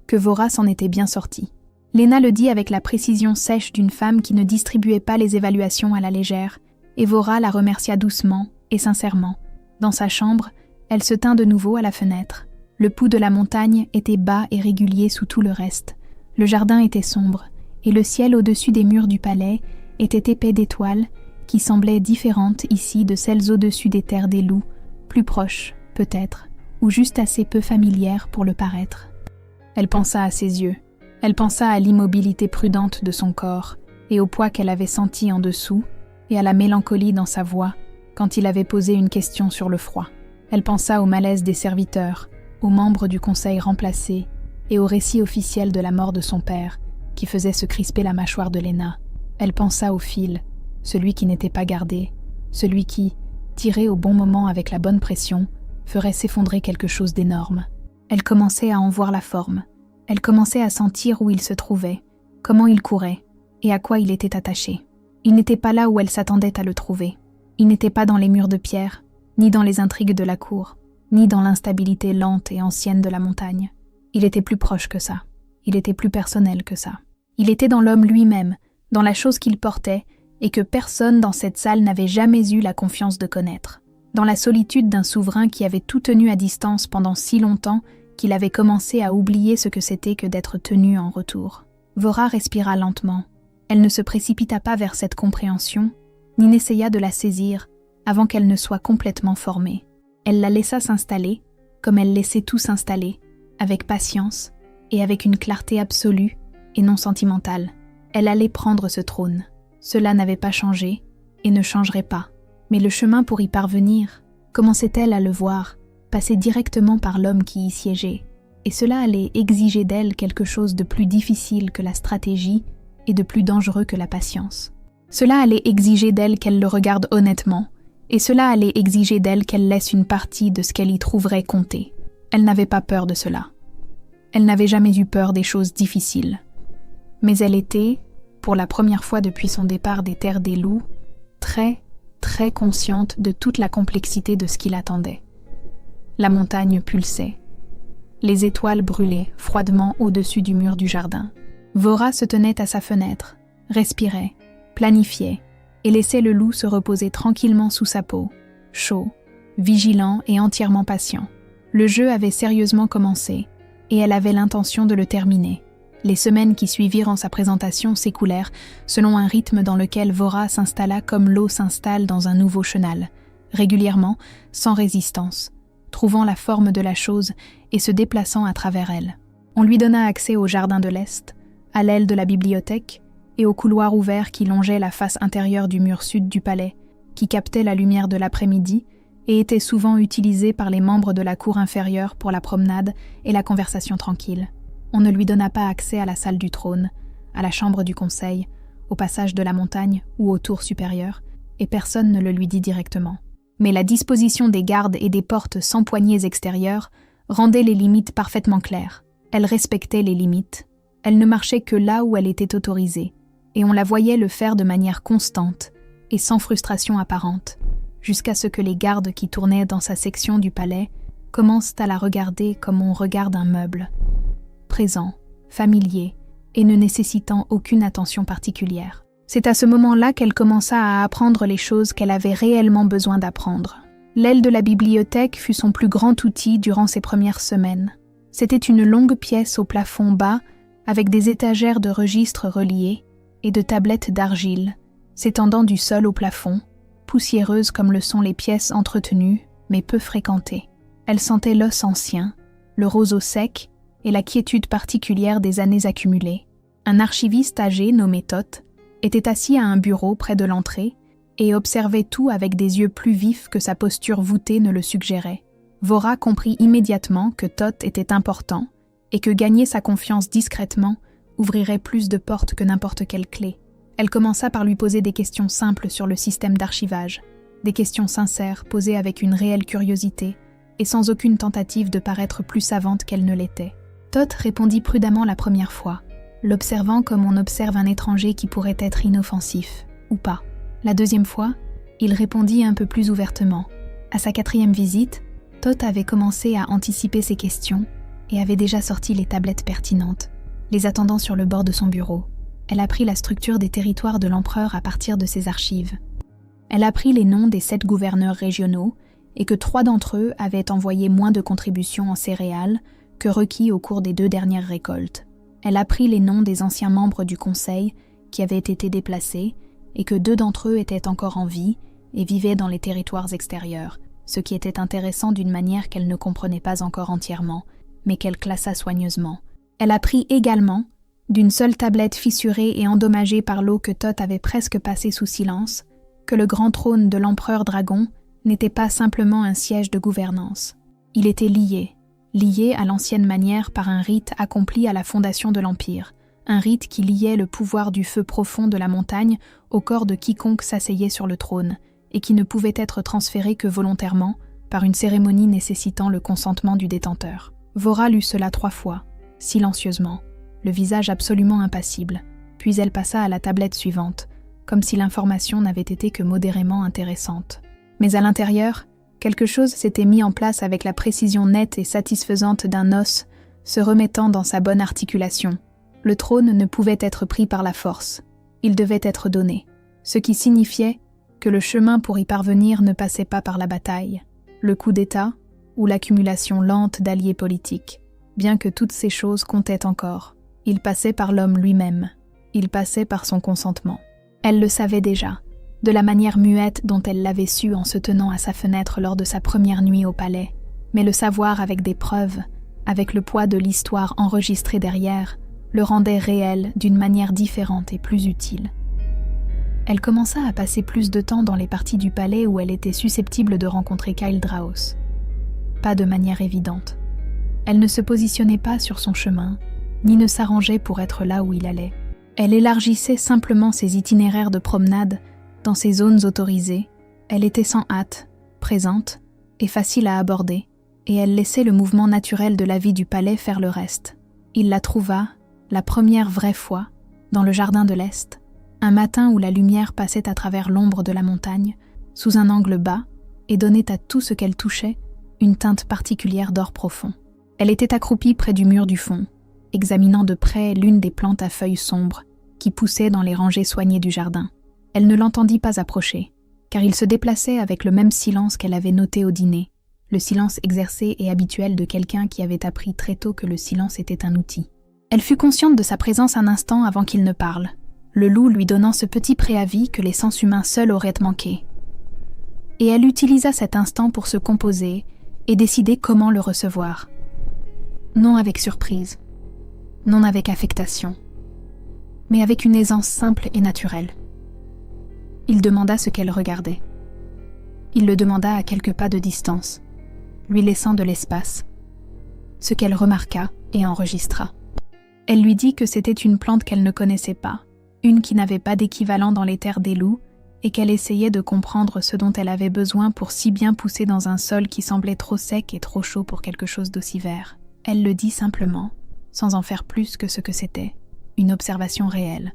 que Vora s'en était bien sortie. Léna le dit avec la précision sèche d'une femme qui ne distribuait pas les évaluations à la légère, et Vora la remercia doucement et sincèrement. Dans sa chambre, elle se tint de nouveau à la fenêtre. Le pouls de la montagne était bas et régulier sous tout le reste. Le jardin était sombre, et le ciel au-dessus des murs du palais était épais d'étoiles qui semblaient différentes ici de celles au-dessus des terres des loups, plus proches, peut-être, ou juste assez peu familières pour le paraître. Elle pensa à ses yeux. Elle pensa à l'immobilité prudente de son corps et au poids qu'elle avait senti en dessous et à la mélancolie dans sa voix quand il avait posé une question sur le froid. Elle pensa au malaise des serviteurs, aux membres du conseil remplacés et au récit officiel de la mort de son père qui faisait se crisper la mâchoire de Léna. Elle pensa au fil, celui qui n'était pas gardé, celui qui, tiré au bon moment avec la bonne pression, ferait s'effondrer quelque chose d'énorme. Elle commençait à en voir la forme. Elle commençait à sentir où il se trouvait, comment il courait et à quoi il était attaché. Il n'était pas là où elle s'attendait à le trouver. Il n'était pas dans les murs de pierre, ni dans les intrigues de la cour, ni dans l'instabilité lente et ancienne de la montagne. Il était plus proche que ça. Il était plus personnel que ça. Il était dans l'homme lui-même, dans la chose qu'il portait et que personne dans cette salle n'avait jamais eu la confiance de connaître. Dans la solitude d'un souverain qui avait tout tenu à distance pendant si longtemps qu'il avait commencé à oublier ce que c'était que d'être tenu en retour. Vora respira lentement. Elle ne se précipita pas vers cette compréhension, ni n'essaya de la saisir avant qu'elle ne soit complètement formée. Elle la laissa s'installer, comme elle laissait tout s'installer, avec patience et avec une clarté absolue et non sentimentale. Elle allait prendre ce trône. Cela n'avait pas changé et ne changerait pas. Mais le chemin pour y parvenir, commençait-elle à le voir, passer directement par l'homme qui y siégeait, et cela allait exiger d'elle quelque chose de plus difficile que la stratégie et de plus dangereux que la patience. Cela allait exiger d'elle qu'elle le regarde honnêtement, et cela allait exiger d'elle qu'elle laisse une partie de ce qu'elle y trouverait compter. Elle n'avait pas peur de cela. Elle n'avait jamais eu peur des choses difficiles. Mais elle était, pour la première fois depuis son départ des terres des loups, très, très consciente de toute la complexité de ce qui l'attendait. La montagne pulsait. Les étoiles brûlaient froidement au-dessus du mur du jardin. Vora se tenait à sa fenêtre, respirait, planifiait, et laissait le loup se reposer tranquillement sous sa peau, chaud, vigilant et entièrement patient. Le jeu avait sérieusement commencé, et elle avait l'intention de le terminer. Les semaines qui suivirent en sa présentation s'écoulèrent selon un rythme dans lequel Vora s'installa comme l'eau s'installe dans un nouveau chenal, régulièrement, sans résistance, trouvant la forme de la chose et se déplaçant à travers elle. On lui donna accès au jardin de l'Est, à l'aile de la bibliothèque et au couloir ouvert qui longeait la face intérieure du mur sud du palais, qui captait la lumière de l'après-midi et était souvent utilisé par les membres de la cour inférieure pour la promenade et la conversation tranquille. On ne lui donna pas accès à la salle du trône, à la chambre du conseil, au passage de la montagne ou aux tours supérieures, et personne ne le lui dit directement. Mais la disposition des gardes et des portes sans poignées extérieures rendait les limites parfaitement claires. Elle respectait les limites. Elle ne marchait que là où elle était autorisée, et on la voyait le faire de manière constante et sans frustration apparente, jusqu'à ce que les gardes qui tournaient dans sa section du palais commencent à la regarder comme on regarde un meuble, présent, familier et ne nécessitant aucune attention particulière. C'est à ce moment-là qu'elle commença à apprendre les choses qu'elle avait réellement besoin d'apprendre. L'aile de la bibliothèque fut son plus grand outil durant ses premières semaines. C'était une longue pièce au plafond bas, avec des étagères de registres reliées et de tablettes d'argile, s'étendant du sol au plafond, poussiéreuses comme le sont les pièces entretenues, mais peu fréquentées. Elle sentait l'os ancien, le roseau sec et la quiétude particulière des années accumulées. Un archiviste âgé nommé Toth était assis à un bureau près de l'entrée et observait tout avec des yeux plus vifs que sa posture voûtée ne le suggérait. Vora comprit immédiatement que Toth était important et que gagner sa confiance discrètement ouvrirait plus de portes que n'importe quelle clé. Elle commença par lui poser des questions simples sur le système d'archivage, des questions sincères posées avec une réelle curiosité et sans aucune tentative de paraître plus savante qu'elle ne l'était. Toth répondit prudemment la première fois, l'observant comme on observe un étranger qui pourrait être inoffensif, ou pas. La deuxième fois, il répondit un peu plus ouvertement. À sa 4e visite, Toth avait commencé à anticiper ses questions et avait déjà sorti les tablettes pertinentes, les attendant sur le bord de son bureau. Elle apprit la structure des territoires de l'empereur à partir de ses archives. Elle apprit les noms des 7 gouverneurs régionaux et que 3 d'entre eux avaient envoyé moins de contributions en céréales que requis au cours des 2 dernières récoltes. Elle apprit les noms des anciens membres du conseil qui avaient été déplacés et que 2 d'entre eux étaient encore en vie et vivaient dans les territoires extérieurs, ce qui était intéressant d'une manière qu'elle ne comprenait pas encore entièrement, mais qu'elle classa soigneusement. Elle apprit également, d'une seule tablette fissurée et endommagée par l'eau que Toth avait presque passée sous silence, que le grand trône de l'empereur dragon n'était pas simplement un siège de gouvernance. Il était lié à l'ancienne manière par un rite accompli à la fondation de l'Empire, un rite qui liait le pouvoir du feu profond de la montagne au corps de quiconque s'asseyait sur le trône, et qui ne pouvait être transféré que volontairement, par une cérémonie nécessitant le consentement du détenteur. Vora lut cela 3 fois, silencieusement, le visage absolument impassible, puis elle passa à la tablette suivante, comme si l'information n'avait été que modérément intéressante. Mais à l'intérieur, quelque chose s'était mis en place avec la précision nette et satisfaisante d'un os se remettant dans sa bonne articulation. Le trône ne pouvait être pris par la force, il devait être donné, ce qui signifiait que le chemin pour y parvenir ne passait pas par la bataille, le coup d'État ou l'accumulation lente d'alliés politiques. Bien que toutes ces choses comptaient encore, il passait par l'homme lui-même, il passait par son consentement. Elle le savait déjà, de la manière muette dont elle l'avait su en se tenant à sa fenêtre lors de sa première nuit au palais, mais le savoir avec des preuves, avec le poids de l'histoire enregistrée derrière, le rendait réel d'une manière différente et plus utile. Elle commença à passer plus de temps dans les parties du palais où elle était susceptible de rencontrer Kyle Draos. Pas de manière évidente. Elle ne se positionnait pas sur son chemin, ni ne s'arrangeait pour être là où il allait. Elle élargissait simplement ses itinéraires de promenade dans ses zones autorisées. Elle était sans hâte, présente et facile à aborder, et elle laissait le mouvement naturel de la vie du palais faire le reste. Il la trouva, la première vraie fois, dans le jardin de l'Est, Un matin où la lumière passait à travers l'ombre de la montagne, sous un angle bas, et donnait à tout ce qu'elle touchait une teinte particulière d'or profond. Elle était accroupie près du mur du fond, examinant de près l'une des plantes à feuilles sombres qui poussaient dans les rangées soignées du jardin. Elle ne l'entendit pas approcher, car il se déplaçait avec le même silence qu'elle avait noté au dîner, le silence exercé et habituel de quelqu'un qui avait appris très tôt que le silence était un outil. Elle fut consciente de sa présence un instant avant qu'il ne parle, le loup lui donnant ce petit préavis que les sens humains seuls auraient manqué. Et elle utilisa cet instant pour se composer et décider comment le recevoir. Non avec surprise, non avec affectation, mais avec une aisance simple et naturelle. Il demanda ce qu'elle regardait. Il le demanda à quelques pas de distance, lui laissant de l'espace, ce qu'elle remarqua et enregistra. Elle lui dit que c'était une plante qu'elle ne connaissait pas, une qui n'avait pas d'équivalent dans les terres des loups, et qu'elle essayait de comprendre ce dont elle avait besoin pour si bien pousser dans un sol qui semblait trop sec et trop chaud pour quelque chose d'aussi vert. Elle le dit simplement, sans en faire plus que ce que c'était, une observation réelle,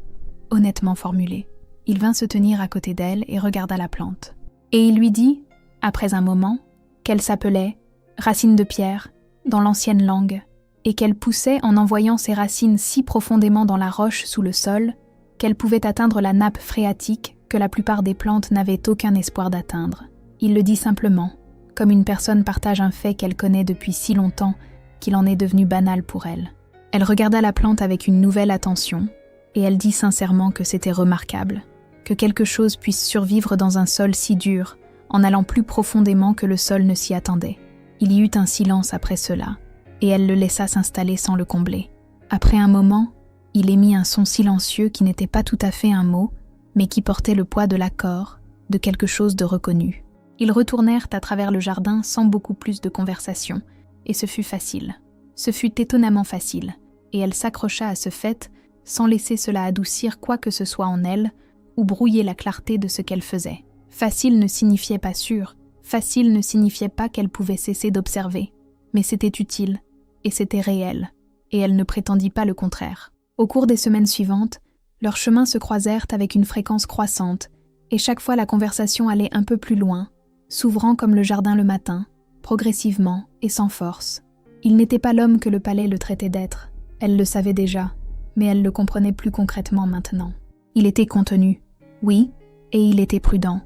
honnêtement formulée. Il vint se tenir à côté d'elle et regarda la plante. Et il lui dit, après un moment, qu'elle s'appelait racine de pierre, dans l'ancienne langue, et qu'elle poussait en envoyant ses racines si profondément dans la roche sous le sol qu'elle pouvait atteindre la nappe phréatique que la plupart des plantes n'avaient aucun espoir d'atteindre. Il le dit simplement, comme une personne partage un fait qu'elle connaît depuis si longtemps qu'il en est devenu banal pour elle. Elle regarda la plante avec une nouvelle attention, et elle dit sincèrement que c'était remarquable, que quelque chose puisse survivre dans un sol si dur, en allant plus profondément que le sol ne s'y attendait. Il y eut un silence après cela, et elle le laissa s'installer sans le combler. Après un moment, il émit un son silencieux qui n'était pas tout à fait un mot, mais qui portait le poids de l'accord, de quelque chose de reconnu. Ils retournèrent à travers le jardin sans beaucoup plus de conversation, et ce fut facile. Ce fut étonnamment facile, et elle s'accrocha à ce fait sans laisser cela adoucir quoi que ce soit en elle ou brouiller la clarté de ce qu'elle faisait. Facile ne signifiait pas sûr, facile ne signifiait pas qu'elle pouvait cesser d'observer, mais c'était utile, et c'était réel, et elle ne prétendit pas le contraire. Au cours des semaines suivantes, leurs chemins se croisèrent avec une fréquence croissante, et chaque fois la conversation allait un peu plus loin, s'ouvrant comme le jardin le matin, progressivement et sans force. Il n'était pas l'homme que le palais le traitait d'être, elle le savait déjà, mais elle le comprenait plus concrètement maintenant. Il était contenu, oui, et il était prudent.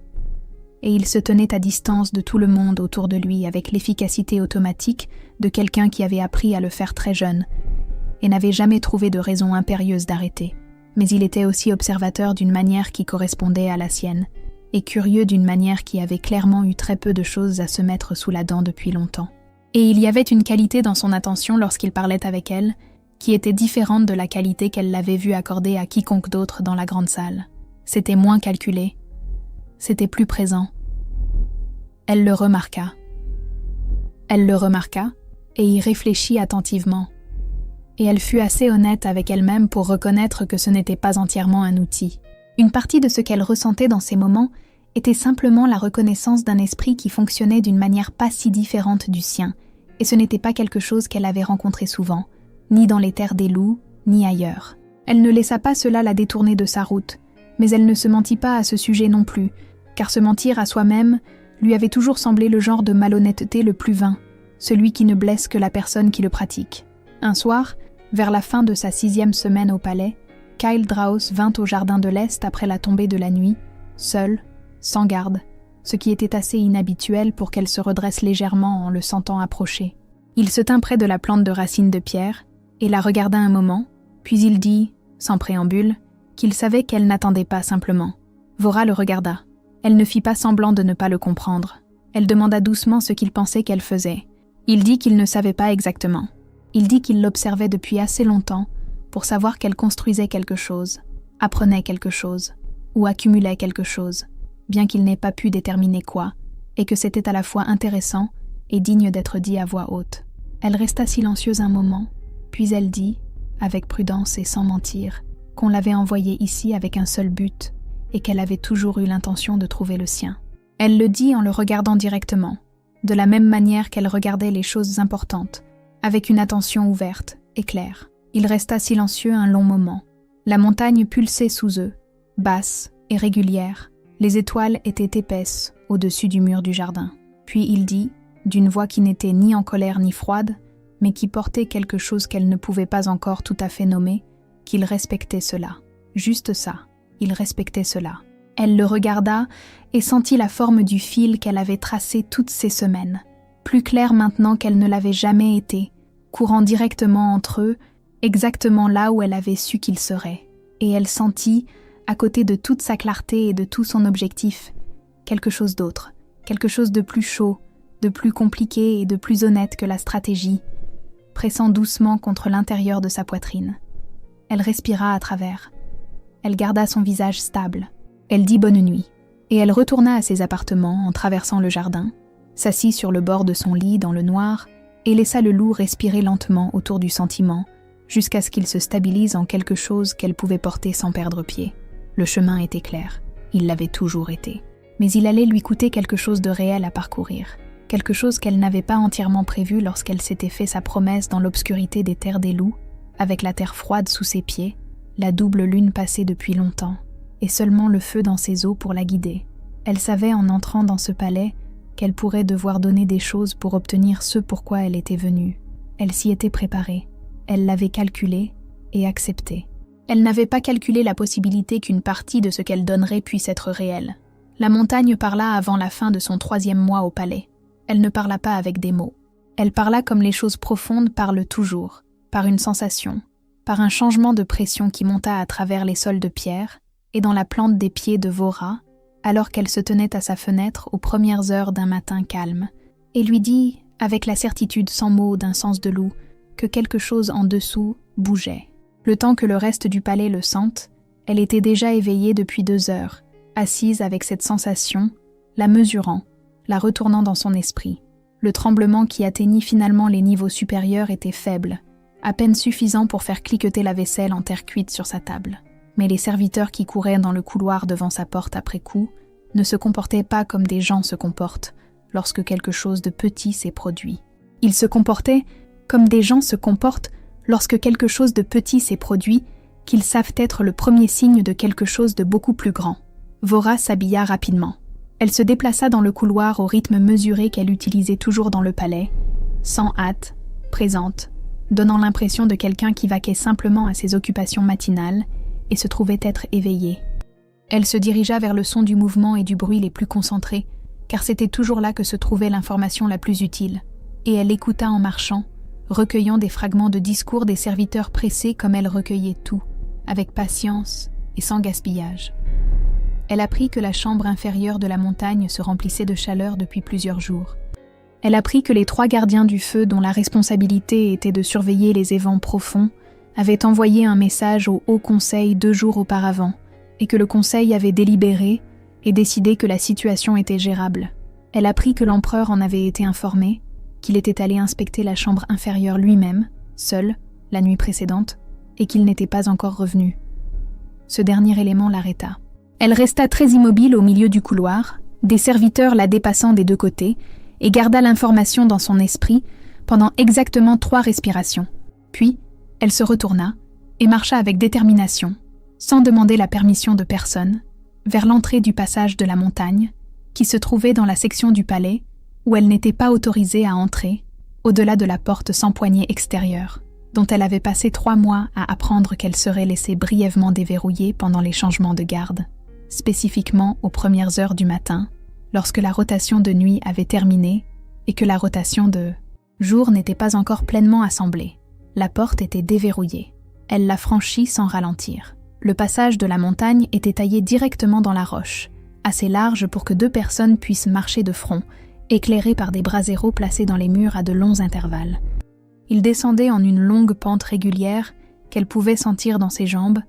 Et il se tenait à distance de tout le monde autour de lui avec l'efficacité automatique de quelqu'un qui avait appris à le faire très jeune, et n'avait jamais trouvé de raison impérieuse d'arrêter. Mais il était aussi observateur d'une manière qui correspondait à la sienne, et curieux d'une manière qui avait clairement eu très peu de choses à se mettre sous la dent depuis longtemps. Et il y avait une qualité dans son attention lorsqu'il parlait avec elle, qui était différente de la qualité qu'elle l'avait vu accorder à quiconque d'autre dans la grande salle. C'était moins calculé, c'était plus présent. Elle le remarqua. Elle le remarqua, et y réfléchit attentivement. Et elle fut assez honnête avec elle-même pour reconnaître que ce n'était pas entièrement un outil. Une partie de ce qu'elle ressentait dans ces moments était simplement la reconnaissance d'un esprit qui fonctionnait d'une manière pas si différente du sien, et ce n'était pas quelque chose qu'elle avait rencontré souvent, ni dans les terres des loups, ni ailleurs. Elle ne laissa pas cela la détourner de sa route, mais elle ne se mentit pas à ce sujet non plus, car se mentir à soi-même lui avait toujours semblé le genre de malhonnêteté le plus vain, celui qui ne blesse que la personne qui le pratique. Un soir, vers la fin de sa 6e semaine au palais, Kyle Draus vint au jardin de l'Est après la tombée de la nuit, seul, sans garde, ce qui était assez inhabituel pour qu'elle se redresse légèrement en le sentant approcher. Il se tint près de la plante de racine de pierre et la regarda un moment, puis il dit, sans préambule, qu'il savait qu'elle n'attendait pas simplement. Vora le regarda. Elle ne fit pas semblant de ne pas le comprendre. Elle demanda doucement ce qu'il pensait qu'elle faisait. Il dit qu'il ne savait pas exactement. Il dit qu'il l'observait depuis assez longtemps pour savoir qu'elle construisait quelque chose, apprenait quelque chose, ou accumulait quelque chose, bien qu'il n'ait pas pu déterminer quoi, et que c'était à la fois intéressant et digne d'être dit à voix haute. Elle resta silencieuse un moment, puis elle dit, avec prudence et sans mentir, qu'on l'avait envoyée ici avec un seul but, et qu'elle avait toujours eu l'intention de trouver le sien. Elle le dit en le regardant directement, de la même manière qu'elle regardait les choses importantes, avec une attention ouverte et claire. Il resta silencieux un long moment. La montagne pulsait sous eux, basse et régulière. Les étoiles étaient épaisses au-dessus du mur du jardin. Puis il dit, d'une voix qui n'était ni en colère ni froide, mais qui portait quelque chose qu'elle ne pouvait pas encore tout à fait nommer, qu'il respectait cela. Juste ça, il respectait cela. Elle le regarda et sentit la forme du fil qu'elle avait tracé toutes ces semaines, plus clair maintenant qu'elle ne l'avait jamais été, courant directement entre eux, exactement là où elle avait su qu'il serait. Et elle sentit, à côté de toute sa clarté et de tout son objectif, quelque chose d'autre, quelque chose de plus chaud, de plus compliqué et de plus honnête que la stratégie, pressant doucement contre l'intérieur de sa poitrine. Elle respira à travers. Elle garda son visage stable. Elle dit bonne nuit, et elle retourna à ses appartements en traversant le jardin, s'assit sur le bord de son lit dans le noir et laissa le loup respirer lentement autour du sentiment, jusqu'à ce qu'il se stabilise en quelque chose qu'elle pouvait porter sans perdre pied. Le chemin était clair, il l'avait toujours été. Mais il allait lui coûter quelque chose de réel à parcourir, quelque chose qu'elle n'avait pas entièrement prévu lorsqu'elle s'était fait sa promesse dans l'obscurité des terres des loups, avec la terre froide sous ses pieds, la double lune passée depuis longtemps, et seulement le feu dans ses os pour la guider. Elle savait en entrant dans ce palais qu'elle pourrait devoir donner des choses pour obtenir ce pourquoi elle était venue. Elle s'y était préparée, elle l'avait calculé et accepté. Elle n'avait pas calculé la possibilité qu'une partie de ce qu'elle donnerait puisse être réelle. La montagne parla avant la fin de son 3e mois au palais. Elle ne parla pas avec des mots. Elle parla comme les choses profondes parlent toujours, par une sensation, par un changement de pression qui monta à travers les sols de pierre et dans la plante des pieds de Vora, alors qu'elle se tenait à sa fenêtre aux premières heures d'un matin calme, et lui dit, avec la certitude sans mots d'un sens de loup, que quelque chose en dessous bougeait. Le temps que le reste du palais le sente, elle était déjà éveillée depuis 2 heures, assise avec cette sensation, la mesurant, la retournant dans son esprit. Le tremblement qui atteignit finalement les niveaux supérieurs était faible, à peine suffisant pour faire cliqueter la vaisselle en terre cuite sur sa table. Mais les serviteurs qui couraient dans le couloir devant sa porte après coup ne se comportaient pas comme des gens se comportent lorsque quelque chose de petit s'est produit. Ils se comportaient comme des gens se comportent lorsque quelque chose de petit s'est produit, qu'ils savent être le premier signe de quelque chose de beaucoup plus grand. Vora s'habilla rapidement. Elle se déplaça dans le couloir au rythme mesuré qu'elle utilisait toujours dans le palais, sans hâte, présente, donnant l'impression de quelqu'un qui vaquait simplement à ses occupations matinales et se trouvait être éveillée. Elle se dirigea vers le son du mouvement et du bruit les plus concentrés, car c'était toujours là que se trouvait l'information la plus utile, et elle écouta en marchant, recueillant des fragments de discours des serviteurs pressés comme elle recueillait tout, avec patience et sans gaspillage. Elle apprit que la chambre inférieure de la montagne se remplissait de chaleur depuis plusieurs jours. Elle apprit que les 3 gardiens du feu dont la responsabilité était de surveiller les évents profonds avaient envoyé un message au Haut Conseil 2 jours auparavant, et que le Conseil avait délibéré et décidé que la situation était gérable. Elle apprit que l'empereur en avait été informé, qu'il était allé inspecter la chambre inférieure lui-même, seul, la nuit précédente, et qu'il n'était pas encore revenu. Ce dernier élément l'arrêta. Elle resta très immobile au milieu du couloir, des serviteurs la dépassant des 2 côtés, et garda l'information dans son esprit pendant exactement 3 respirations. Puis, elle se retourna et marcha avec détermination, sans demander la permission de personne, vers l'entrée du passage de la montagne, qui se trouvait dans la section du palais où elle n'était pas autorisée à entrer, au-delà de la porte sans poignée extérieure, dont elle avait passé 3 mois à apprendre qu'elle serait laissée brièvement déverrouillée pendant les changements de garde, spécifiquement aux premières heures du matin, lorsque la rotation de nuit avait terminé et que la rotation de jour n'était pas encore pleinement assemblée. La porte était déverrouillée. Elle la franchit sans ralentir. Le passage de la montagne était taillé directement dans la roche, assez large pour que 2 personnes puissent marcher de front, éclairées par des braseros placés dans les murs à de longs intervalles. Il descendait en une longue pente régulière qu'elle pouvait sentir dans ses jambes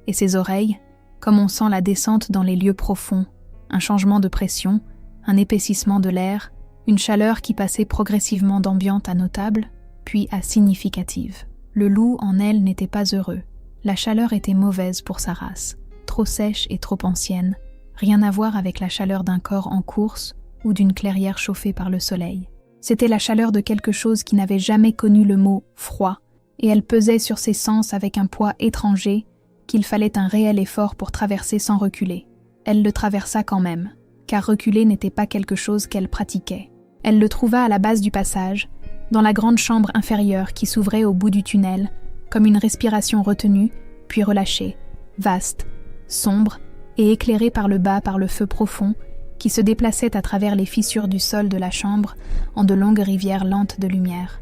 et ses oreilles, comme on sent la descente dans les lieux profonds, un changement de pression, un épaississement de l'air, une chaleur qui passait progressivement d'ambiante à notable, puis à significative. Le loup en elle n'était pas heureux. La chaleur était mauvaise pour sa race, trop sèche et trop ancienne, rien à voir avec la chaleur d'un corps en course ou d'une clairière chauffée par le soleil. C'était la chaleur de quelque chose qui n'avait jamais connu le mot « froid », et elle pesait sur ses sens avec un poids étranger qu'il fallait un réel effort pour traverser sans reculer. Elle le traversa quand même, car reculer n'était pas quelque chose qu'elle pratiquait. Elle le trouva à la base du passage, dans la grande chambre inférieure qui s'ouvrait au bout du tunnel, comme une respiration retenue, puis relâchée, vaste, sombre et éclairée par le bas par le feu profond qui se déplaçait à travers les fissures du sol de la chambre en de longues rivières lentes de lumière.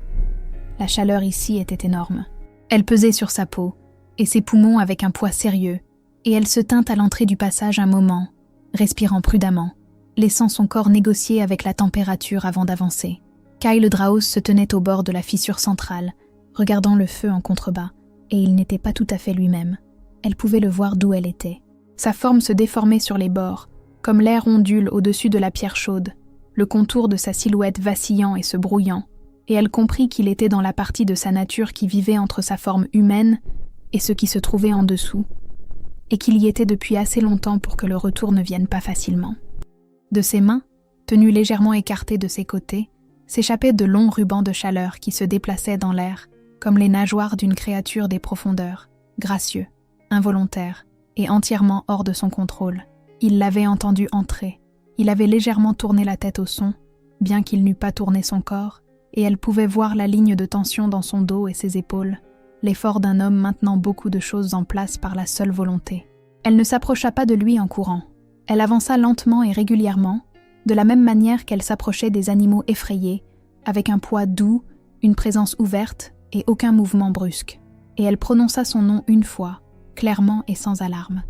La chaleur ici était énorme. Elle pesait sur sa peau, et ses poumons avec un poids sérieux, et elle se tint à l'entrée du passage un moment, respirant prudemment, laissant son corps négocier avec la température avant d'avancer. Kyle Draos se tenait au bord de la fissure centrale, regardant le feu en contrebas, et il n'était pas tout à fait lui-même. Elle pouvait le voir d'où elle était. Sa forme se déformait sur les bords, comme l'air ondule au-dessus de la pierre chaude, le contour de sa silhouette vacillant et se brouillant, et elle comprit qu'il était dans la partie de sa nature qui vivait entre sa forme humaine et ce qui se trouvait en dessous, et qu'il y était depuis assez longtemps pour que le retour ne vienne pas facilement. De ses mains, tenues légèrement écartées de ses côtés, s'échappaient de longs rubans de chaleur qui se déplaçaient dans l'air, comme les nageoires d'une créature des profondeurs, gracieux, involontaire et entièrement hors de son contrôle. Il l'avait entendu entrer. Il avait légèrement tourné la tête au son, bien qu'il n'eût pas tourné son corps, et elle pouvait voir la ligne de tension dans son dos et ses épaules, l'effort d'un homme maintenant beaucoup de choses en place par la seule volonté. Elle ne s'approcha pas de lui en courant. Elle avança lentement et régulièrement, de la même manière qu'elle s'approchait des animaux effrayés, avec un poids doux, une présence ouverte et aucun mouvement brusque. Et elle prononça son nom une fois, clairement et sans alarme,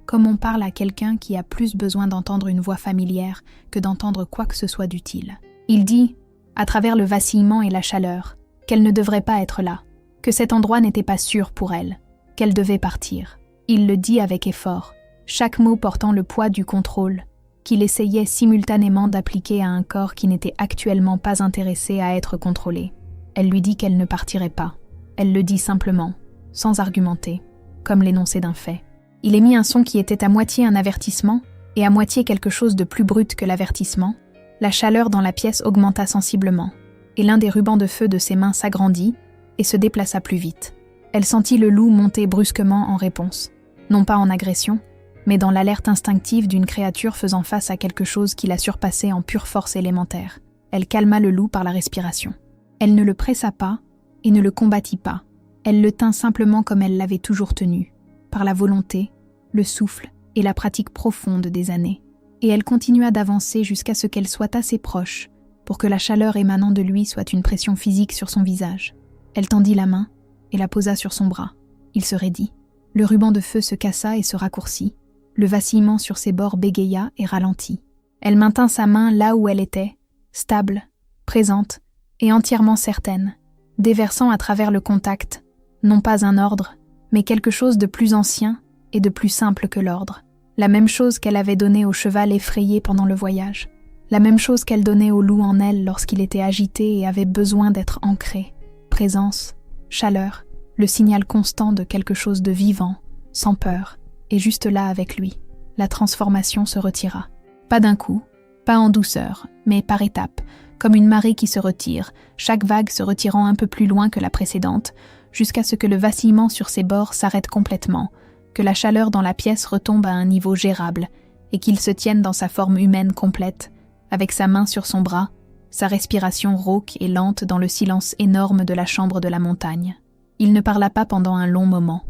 comme on parle à quelqu'un qui a plus besoin d'entendre une voix familière que d'entendre quoi que ce soit d'utile. Il dit, à travers le vacillement et la chaleur, qu'elle ne devrait pas être là, que cet endroit n'était pas sûr pour elle, qu'elle devait partir. Il le dit avec effort, chaque mot portant le poids du contrôle, qu'il essayait simultanément d'appliquer à un corps qui n'était actuellement pas intéressé à être contrôlé. Elle lui dit qu'elle ne partirait pas. Elle le dit simplement, sans argumenter, comme l'énoncé d'un fait. Il émit un son qui était à moitié un avertissement et à moitié quelque chose de plus brut que l'avertissement. La chaleur dans la pièce augmenta sensiblement, et l'un des rubans de feu de ses mains s'agrandit et se déplaça plus vite. Elle sentit le loup monter brusquement en réponse, non pas en agression, mais dans l'alerte instinctive d'une créature faisant face à quelque chose qui la surpassait en pure force élémentaire. Elle calma le loup par la respiration. Elle ne le pressa pas et ne le combattit pas. Elle le tint simplement comme elle l'avait toujours tenu, par la volonté, le souffle et la pratique profonde des années. Et elle continua d'avancer jusqu'à ce qu'elle soit assez proche pour que la chaleur émanant de lui soit une pression physique sur son visage. Elle tendit la main et la posa sur son bras. Il se raidit. Le ruban de feu se cassa et se raccourcit. Le vacillement sur ses bords bégaya et ralentit. Elle maintint sa main là où elle était, stable, présente et entièrement certaine, déversant à travers le contact, non pas un ordre, mais quelque chose de plus ancien et de plus simple que l'ordre. La même chose qu'elle avait donnée au cheval effrayé pendant le voyage. La même chose qu'elle donnait au loup en elle lorsqu'il était agité et avait besoin d'être ancré. Présence, chaleur, le signal constant de quelque chose de vivant, sans peur, et juste là avec lui. La transformation se retira. Pas d'un coup, pas en douceur, mais par étapes, comme une marée qui se retire, chaque vague se retirant un peu plus loin que la précédente, jusqu'à ce que le vacillement sur ses bords s'arrête complètement, que la chaleur dans la pièce retombe à un niveau gérable, et qu'il se tienne dans sa forme humaine complète, avec sa main sur son bras, sa respiration rauque et lente dans le silence énorme de la chambre de la montagne. Il ne parla pas pendant un long moment.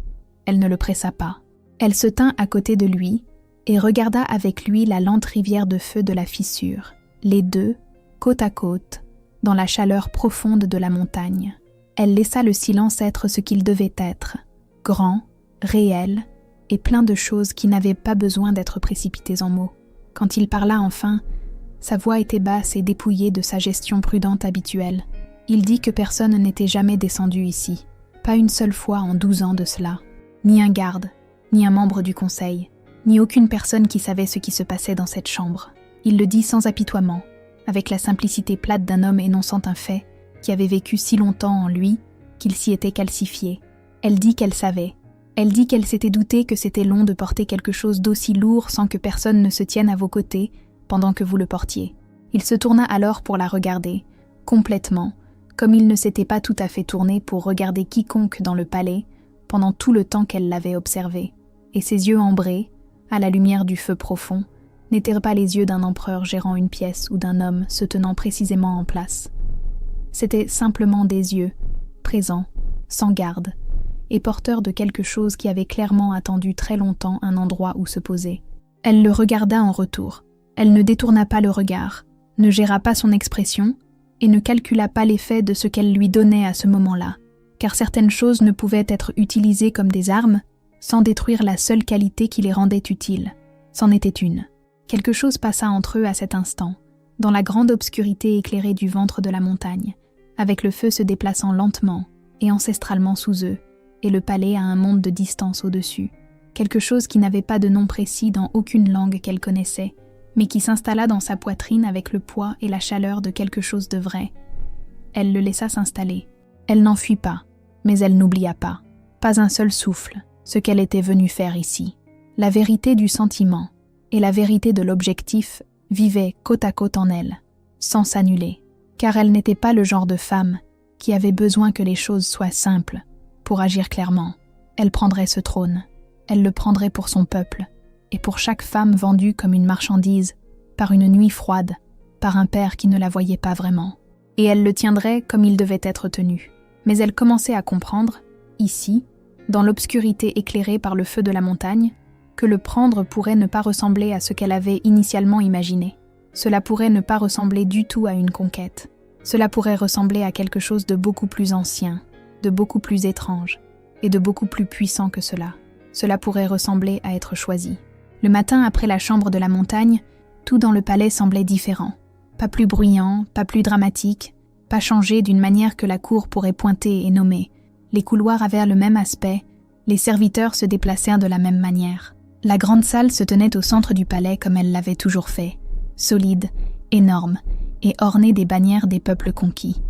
Elle ne le pressa pas. Elle se tint à côté de lui et regarda avec lui la lente rivière de feu de la fissure, les deux, côte à côte, dans la chaleur profonde de la montagne. Elle laissa le silence être ce qu'il devait être, grand, réel, et plein de choses qui n'avaient pas besoin d'être précipitées en mots. Quand il parla enfin, sa voix était basse et dépouillée de sa gestion prudente habituelle. Il dit que personne n'était jamais descendu ici, pas une seule fois en 12 ans de cela, ni un garde, ni un membre du conseil, ni aucune personne qui savait ce qui se passait dans cette chambre. Il le dit sans apitoiement, avec la simplicité plate d'un homme énonçant un fait qui avait vécu si longtemps en lui qu'il s'y était calcifié. Elle dit qu'elle savait. Elle dit qu'elle s'était doutée que c'était long de porter quelque chose d'aussi lourd sans que personne ne se tienne à vos côtés pendant que vous le portiez. Il se tourna alors pour la regarder, complètement, comme il ne s'était pas tout à fait tourné pour regarder quiconque dans le palais, pendant tout le temps qu'elle l'avait observé, et ses yeux ambrés, à la lumière du feu profond, n'étaient pas les yeux d'un empereur gérant une pièce ou d'un homme se tenant précisément en place. C'étaient simplement des yeux, présents, sans garde, et porteurs de quelque chose qui avait clairement attendu très longtemps un endroit où se poser. Elle le regarda en retour. Elle ne détourna pas le regard, ne géra pas son expression, et ne calcula pas l'effet de ce qu'elle lui donnait à ce moment-là, car certaines choses ne pouvaient être utilisées comme des armes sans détruire la seule qualité qui les rendait utiles. C'en était une. Quelque chose passa entre eux à cet instant, dans la grande obscurité éclairée du ventre de la montagne, avec le feu se déplaçant lentement et ancestralement sous eux, et le palais à un monde de distance au-dessus. Quelque chose qui n'avait pas de nom précis dans aucune langue qu'elle connaissait, mais qui s'installa dans sa poitrine avec le poids et la chaleur de quelque chose de vrai. Elle le laissa s'installer. Elle n'en fuit pas, mais elle n'oublia pas. Pas un seul souffle, ce qu'elle était venue faire ici. La vérité du sentiment et la vérité de l'objectif vivaient côte à côte en elle, sans s'annuler, car elle n'était pas le genre de femme qui avait besoin que les choses soient simples pour agir clairement. Elle prendrait ce trône, elle le prendrait pour son peuple, et pour chaque femme vendue comme une marchandise, par une nuit froide, par un père qui ne la voyait pas vraiment. Et elle le tiendrait comme il devait être tenu. Mais elle commençait à comprendre, ici, dans l'obscurité éclairée par le feu de la montagne, que le prendre pourrait ne pas ressembler à ce qu'elle avait initialement imaginé. Cela pourrait ne pas ressembler du tout à une conquête. Cela pourrait ressembler à quelque chose de beaucoup plus ancien, de beaucoup plus étrange, et de beaucoup plus puissant que cela. Cela pourrait ressembler à être choisi. Le matin après la chambre de la montagne, tout dans le palais semblait différent. Pas plus bruyant, pas plus dramatique, pas changé d'une manière que la cour pourrait pointer et nommer. Les couloirs avaient le même aspect, les serviteurs se déplacèrent de la même manière. La grande salle se tenait au centre du palais comme elle l'avait toujours fait, solide, énorme, et ornée des bannières des peuples conquis.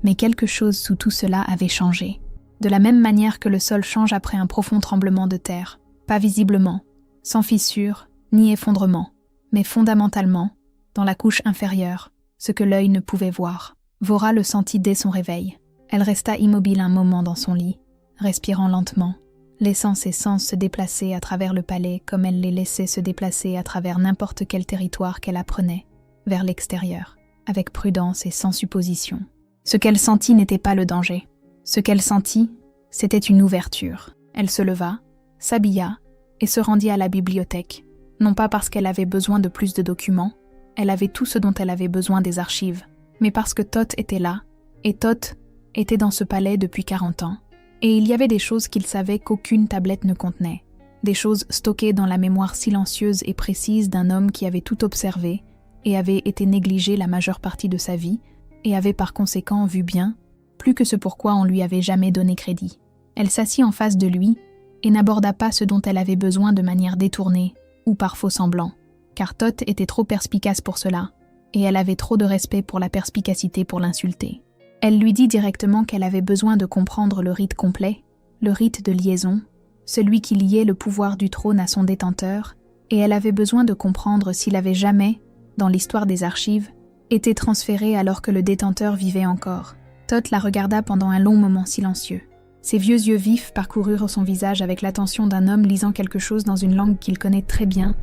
Mais quelque chose sous tout cela avait changé. De la même manière que le sol change après un profond tremblement de terre, pas visiblement, sans fissure ni effondrement, mais fondamentalement, dans la couche inférieure, ce que l'œil ne pouvait voir. Vora le sentit dès son réveil. Elle resta immobile un moment dans son lit, respirant lentement, laissant ses sens se déplacer à travers le palais comme elle les laissait se déplacer à travers n'importe quel territoire qu'elle apprenait, vers l'extérieur, avec prudence et sans supposition. Ce qu'elle sentit n'était pas le danger. Ce qu'elle sentit, c'était une ouverture. Elle se leva, s'habilla et se rendit à la bibliothèque, non pas parce qu'elle avait besoin de plus de documents, elle avait tout ce dont elle avait besoin des archives, mais parce que Thoth était là, et Thoth était dans ce palais depuis 40 ans, et il y avait des choses qu'il savait qu'aucune tablette ne contenait, des choses stockées dans la mémoire silencieuse et précise d'un homme qui avait tout observé et avait été négligé la majeure partie de sa vie, et avait par conséquent vu bien, plus que ce pourquoi on lui avait jamais donné crédit. Elle s'assit en face de lui et n'aborda pas ce dont elle avait besoin de manière détournée ou par faux semblant, car Thoth était trop perspicace pour cela, et elle avait trop de respect pour la perspicacité pour l'insulter. Elle lui dit directement qu'elle avait besoin de comprendre le rite complet, le rite de liaison, celui qui liait le pouvoir du trône à son détenteur, et elle avait besoin de comprendre s'il avait jamais, dans l'histoire des archives, été transféré alors que le détenteur vivait encore. Thoth la regarda pendant un long moment silencieux. Ses vieux yeux vifs parcoururent son visage avec l'attention d'un homme lisant quelque chose dans une langue qu'il connaît très bien,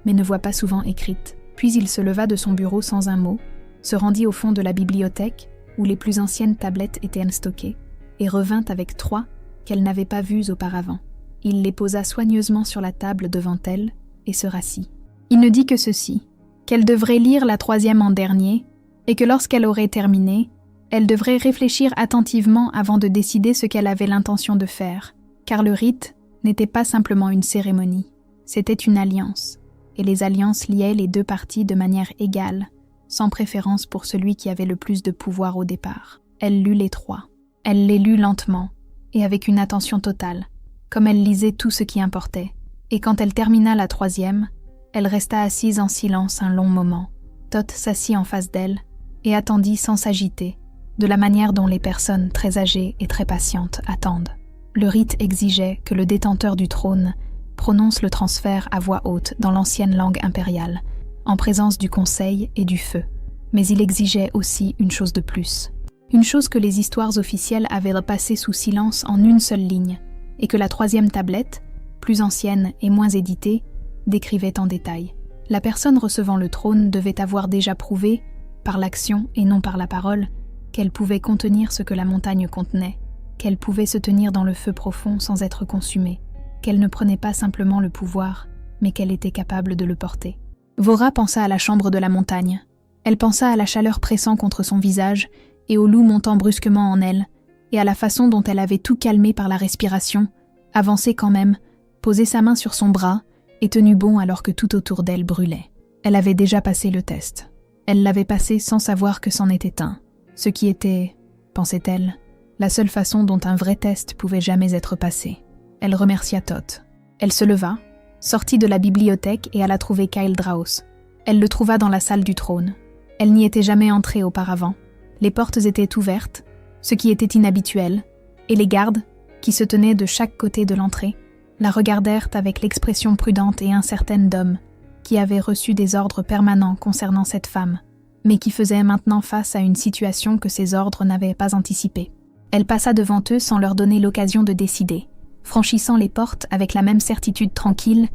mais ne voit pas souvent écrite. Puis il se leva de son bureau sans un mot, se rendit au fond de la bibliothèque, où les plus anciennes tablettes étaient stockées, et revint avec 3 qu'elle n'avait pas vues auparavant. Il les posa soigneusement sur la table devant elle, et se rassit. Il ne dit que ceci, qu'elle devrait lire la 3e en dernier, et que lorsqu'elle aurait terminé, elle devrait réfléchir attentivement avant de décider ce qu'elle avait l'intention de faire, car le rite n'était pas simplement une cérémonie, c'était une alliance, et les alliances liaient les 2 parties de manière égale, sans préférence pour celui qui avait le plus de pouvoir au départ. Elle lut les 3. Elle les lut lentement, et avec une attention totale, comme elle lisait tout ce qui importait, et quand elle termina la 3e, elle resta assise en silence un long moment. Thoth s'assit en face d'elle, et attendit sans s'agiter, de la manière dont les personnes très âgées et très patientes attendent. Le rite exigeait que le détenteur du trône prononce le transfert à voix haute dans l'ancienne langue impériale, en présence du conseil et du feu. Mais il exigeait aussi une chose de plus. Une chose que les histoires officielles avaient passée sous silence en une seule ligne, et que la troisième tablette, plus ancienne et moins éditée, décrivait en détail. La personne recevant le trône devait avoir déjà prouvé, par l'action et non par la parole, qu'elle pouvait contenir ce que la montagne contenait, qu'elle pouvait se tenir dans le feu profond sans être consumée, qu'elle ne prenait pas simplement le pouvoir, mais qu'elle était capable de le porter. Vora pensa à la chambre de la montagne. Elle pensa à la chaleur pressant contre son visage et au loup montant brusquement en elle, et à la façon dont elle avait tout calmé par la respiration, avancé quand même, posé sa main sur son bras et tenu bon alors que tout autour d'elle brûlait. Elle avait déjà passé le test. Elle l'avait passé sans savoir que c'en était un, ce qui était, pensait-elle, la seule façon dont un vrai test pouvait jamais être passé. Elle remercia Thoth. Elle se leva, sortit de la bibliothèque et alla trouver Kyle Draos. Elle le trouva dans la salle du trône. Elle n'y était jamais entrée auparavant. Les portes étaient ouvertes, ce qui était inhabituel, et les gardes, qui se tenaient de chaque côté de l'entrée, la regardèrent avec l'expression prudente et incertaine d'hommes qui avaient reçu des ordres permanents concernant cette femme, mais qui faisait maintenant face à une situation que ces ordres n'avaient pas anticipée. Elle passa devant eux sans leur donner l'occasion de décider, franchissant les portes avec la même certitude tranquille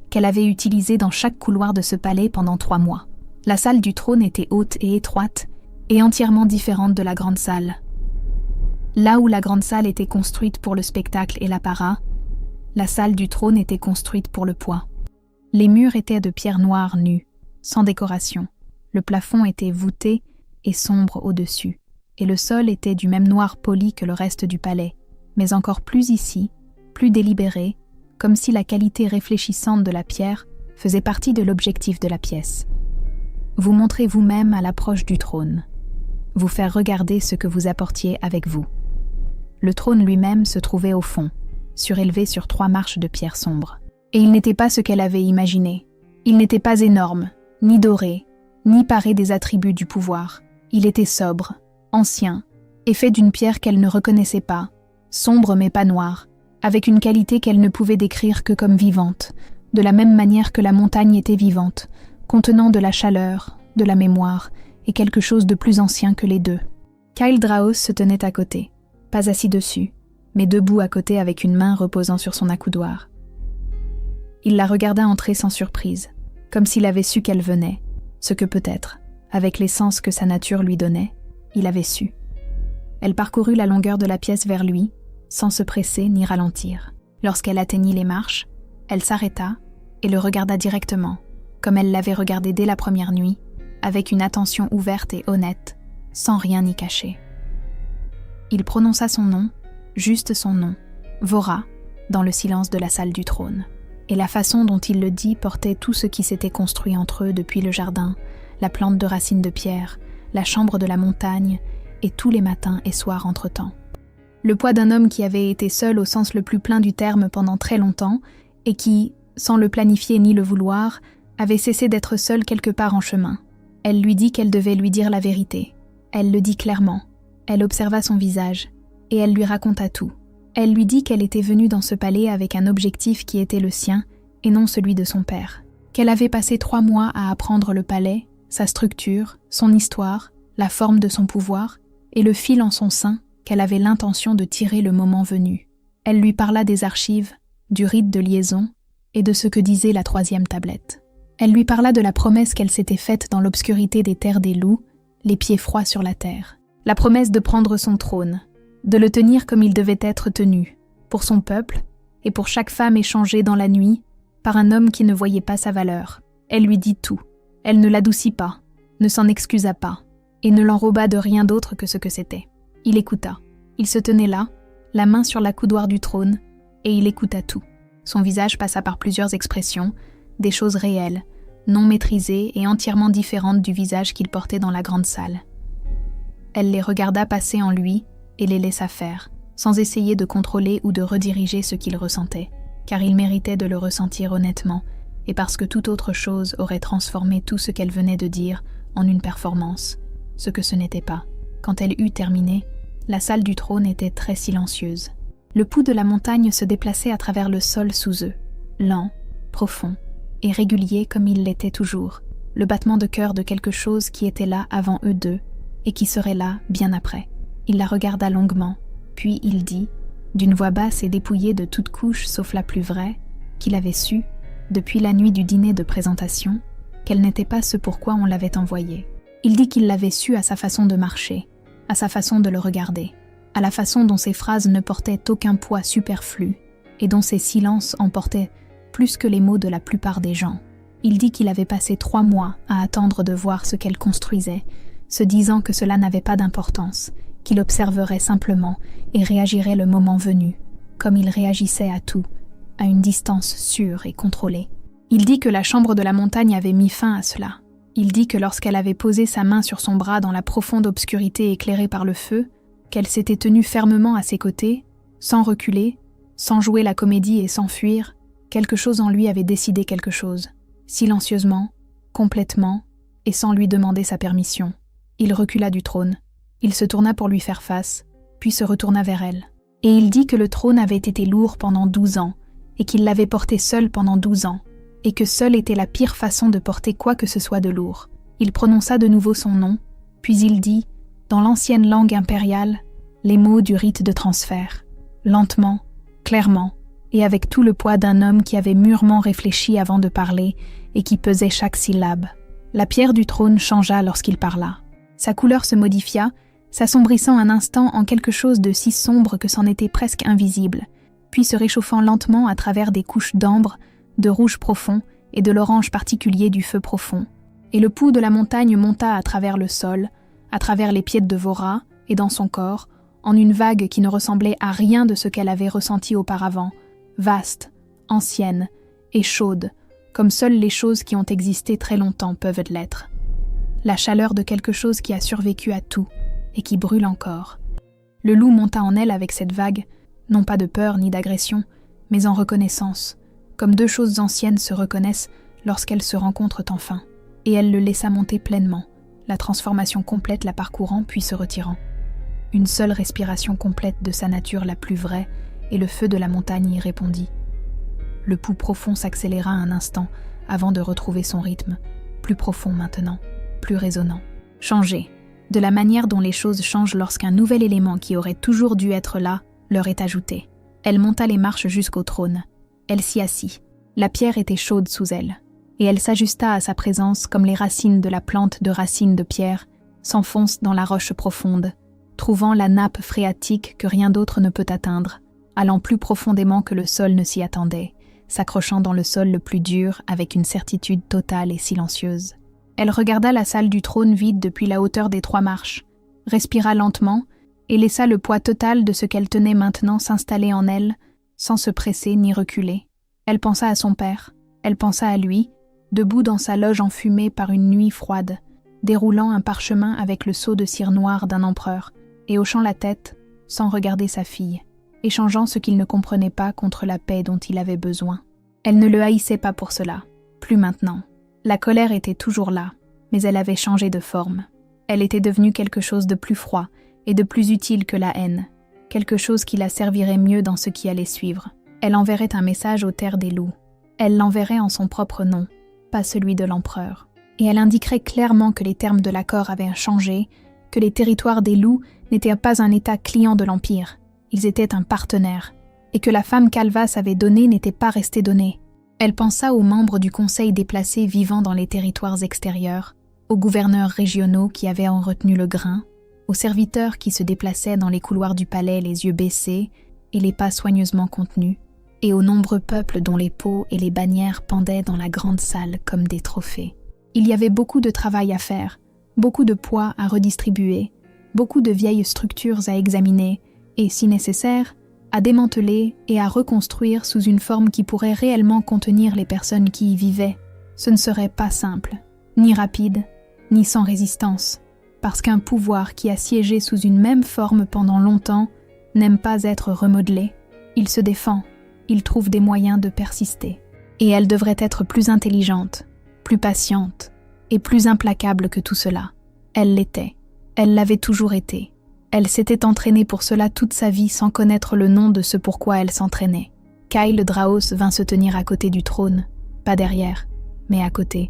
qu'elle avait utilisée dans chaque couloir de ce palais pendant 3 mois. La salle du trône était haute et étroite, et entièrement différente de la grande salle. Là où la grande salle était construite pour le spectacle et l'apparat, la salle du trône était construite pour le poids. Les murs étaient de pierre noire nue, sans décoration. Le plafond était voûté et sombre au-dessus, et le sol était du même noir poli que le reste du palais, mais encore plus ici, plus délibéré, comme si la qualité réfléchissante de la pierre faisait partie de l'objectif de la pièce. Vous montrez vous-même à l'approche du trône. Vous faire regarder ce que vous apportiez avec vous. Le trône lui-même se trouvait au fond, surélevé sur 3 marches de pierre sombre. Et il n'était pas ce qu'elle avait imaginé. Il n'était pas énorme, ni doré, ni paré des attributs du pouvoir. Il était sobre, ancien, et fait d'une pierre qu'elle ne reconnaissait pas, sombre mais pas noire, avec une qualité qu'elle ne pouvait décrire que comme vivante, de la même manière que la montagne était vivante, contenant de la chaleur, de la mémoire, et quelque chose de plus ancien que les deux. Kyle Draos se tenait à côté, pas assis dessus, mais debout à côté avec une main reposant sur son accoudoir. Il la regarda entrer sans surprise, comme s'il avait su qu'elle venait, ce que peut-être, avec les sens que sa nature lui donnait, il avait su. Elle parcourut la longueur de la pièce vers lui, sans se presser ni ralentir. Lorsqu'elle atteignit les marches, elle s'arrêta et le regarda directement, comme elle l'avait regardé dès la première nuit, avec une attention ouverte et honnête, sans rien y cacher. Il prononça son nom, juste son nom, Vora, dans le silence de la salle du trône. Et la façon dont il le dit portait tout ce qui s'était construit entre eux depuis le jardin, la plante de racines de pierre, la chambre de la montagne, et tous les matins et soirs entre-temps. Le poids d'un homme qui avait été seul au sens le plus plein du terme pendant très longtemps, et qui, sans le planifier ni le vouloir, avait cessé d'être seul quelque part en chemin. Elle lui dit qu'elle devait lui dire la vérité. Elle le dit clairement. Elle observa son visage, et elle lui raconta tout. Elle lui dit qu'elle était venue dans ce palais avec un objectif qui était le sien, et non celui de son père. Qu'elle avait passé 3 mois à apprendre le palais, sa structure, son histoire, la forme de son pouvoir, et le fil en son sein qu'elle avait l'intention de tirer le moment venu. Elle lui parla des archives, du rite de liaison, et de ce que disait la 3e tablette. Elle lui parla de la promesse qu'elle s'était faite dans l'obscurité des terres des loups, les pieds froids sur la terre. La promesse de prendre son trône, de le tenir comme il devait être tenu, pour son peuple et pour chaque femme échangée dans la nuit par un homme qui ne voyait pas sa valeur. Elle lui dit tout. Elle ne l'adoucit pas, ne s'en excusa pas, et ne l'enroba de rien d'autre que ce que c'était. Il écouta. Il se tenait là, la main sur l'accoudoir du trône, et il écouta tout. Son visage passa par plusieurs expressions, des choses réelles, non maîtrisées et entièrement différentes du visage qu'il portait dans la grande salle. Elle les regarda passer en lui et les laissa faire, sans essayer de contrôler ou de rediriger ce qu'il ressentait, car il méritait de le ressentir honnêtement, et parce que toute autre chose aurait transformé tout ce qu'elle venait de dire en une performance, ce que ce n'était pas. Quand elle eut terminé, la salle du trône était très silencieuse. Le pouls de la montagne se déplaçait à travers le sol sous eux, lent, profond, et régulier comme il l'était toujours, le battement de cœur de quelque chose qui était là avant eux deux, et qui serait là bien après. Il la regarda longuement, puis il dit « d'une voix basse et dépouillée de toute couche sauf la plus vraie, qu'il avait su, depuis la nuit du dîner de présentation, qu'elle n'était pas ce pourquoi on l'avait envoyé. Il dit qu'il l'avait su à sa façon de marcher, à sa façon de le regarder, à la façon dont ses phrases ne portaient aucun poids superflu et dont ses silences emportaient plus que les mots de la plupart des gens. Il dit qu'il avait passé 3 mois à attendre de voir ce qu'elle construisait, se disant que cela n'avait pas d'importance, qu'il observerait simplement et réagirait le moment venu, comme il réagissait à tout, à une distance sûre et contrôlée. Il dit que la chambre de la montagne avait mis fin à cela. Il dit que lorsqu'elle avait posé sa main sur son bras dans la profonde obscurité éclairée par le feu, qu'elle s'était tenue fermement à ses côtés, sans reculer, sans jouer la comédie et sans fuir, quelque chose en lui avait décidé quelque chose, silencieusement, complètement, et sans lui demander sa permission. Il recula du trône. Il se tourna pour lui faire face, puis se retourna vers elle. Et il dit que le trône avait été lourd pendant 12 ans, et qu'il l'avait porté seul pendant 12 ans, et que seule était la pire façon de porter quoi que ce soit de lourd. Il prononça de nouveau son nom, puis il dit, dans l'ancienne langue impériale, les mots du rite de transfert, lentement, clairement, et avec tout le poids d'un homme qui avait mûrement réfléchi avant de parler et qui pesait chaque syllabe. La pierre du trône changea lorsqu'il parla. Sa couleur se modifia, s'assombrissant un instant en quelque chose de si sombre que c'en était presque invisible, puis se réchauffant lentement à travers des couches d'ambre, de rouge profond et de l'orange particulier du feu profond. Et le pouls de la montagne monta à travers le sol, à travers les pieds de Vora et dans son corps, en une vague qui ne ressemblait à rien de ce qu'elle avait ressenti auparavant, vaste, ancienne et chaude, comme seules les choses qui ont existé très longtemps peuvent l'être. La chaleur de quelque chose qui a survécu à tout et qui brûle encore. Le loup monta en elle avec cette vague, non pas de peur ni d'agression, mais en reconnaissance, comme 2 choses anciennes se reconnaissent lorsqu'elles se rencontrent enfin, et elle le laissa monter pleinement, la transformation complète la parcourant puis se retirant. Une seule respiration complète de sa nature la plus vraie, et le feu de la montagne y répondit. Le pouls profond s'accéléra un instant avant de retrouver son rythme, plus profond maintenant, plus résonnant. Changé, de la manière dont les choses changent lorsqu'un nouvel élément qui aurait toujours dû être là leur est ajouté. Elle monta les marches jusqu'au trône. Elle s'y assit. La pierre était chaude sous elle, et elle s'ajusta à sa présence comme les racines de la plante de racines de pierre s'enfoncent dans la roche profonde, trouvant la nappe phréatique que rien d'autre ne peut atteindre, allant plus profondément que le sol ne s'y attendait, s'accrochant dans le sol le plus dur avec une certitude totale et silencieuse. Elle regarda la salle du trône vide depuis la hauteur des 3 marches, respira lentement et laissa le poids total de ce qu'elle tenait maintenant s'installer en elle, sans se presser ni reculer. Elle pensa à son père, elle pensa à lui, debout dans sa loge enfumée par une nuit froide, déroulant un parchemin avec le sceau de cire noire d'un empereur, et hochant la tête, sans regarder sa fille, échangeant ce qu'il ne comprenait pas contre la paix dont il avait besoin. Elle ne le haïssait pas pour cela, plus maintenant. La colère était toujours là, mais elle avait changé de forme. Elle était devenue quelque chose de plus froid et de plus utile que la haine, quelque chose qui la servirait mieux dans ce qui allait suivre. Elle enverrait un message aux terres des loups. Elle l'enverrait en son propre nom, pas celui de l'empereur. Et elle indiquerait clairement que les termes de l'accord avaient changé, que les territoires des loups n'étaient pas un état client de l'Empire, ils étaient un partenaire, et que la femme qu'Alvas avait donnée n'était pas restée donnée. Elle pensa aux membres du conseil déplacés vivant dans les territoires extérieurs, aux gouverneurs régionaux qui avaient en retenu le grain, aux serviteurs qui se déplaçaient dans les couloirs du palais les yeux baissés et les pas soigneusement contenus, et aux nombreux peuples dont les peaux et les bannières pendaient dans la grande salle comme des trophées. Il y avait beaucoup de travail à faire, beaucoup de poids à redistribuer, beaucoup de vieilles structures à examiner, et, si nécessaire, à démanteler et à reconstruire sous une forme qui pourrait réellement contenir les personnes qui y vivaient. Ce ne serait pas simple, ni rapide, ni sans résistance, parce qu'un pouvoir qui a siégé sous une même forme pendant longtemps n'aime pas être remodelé. Il se défend, il trouve des moyens de persister. Et elle devrait être plus intelligente, plus patiente et plus implacable que tout cela. Elle l'était, elle l'avait toujours été. Elle s'était entraînée pour cela toute sa vie sans connaître le nom de ce pourquoi elle s'entraînait. Kyle Draos vint se tenir à côté du trône, pas derrière, mais à côté.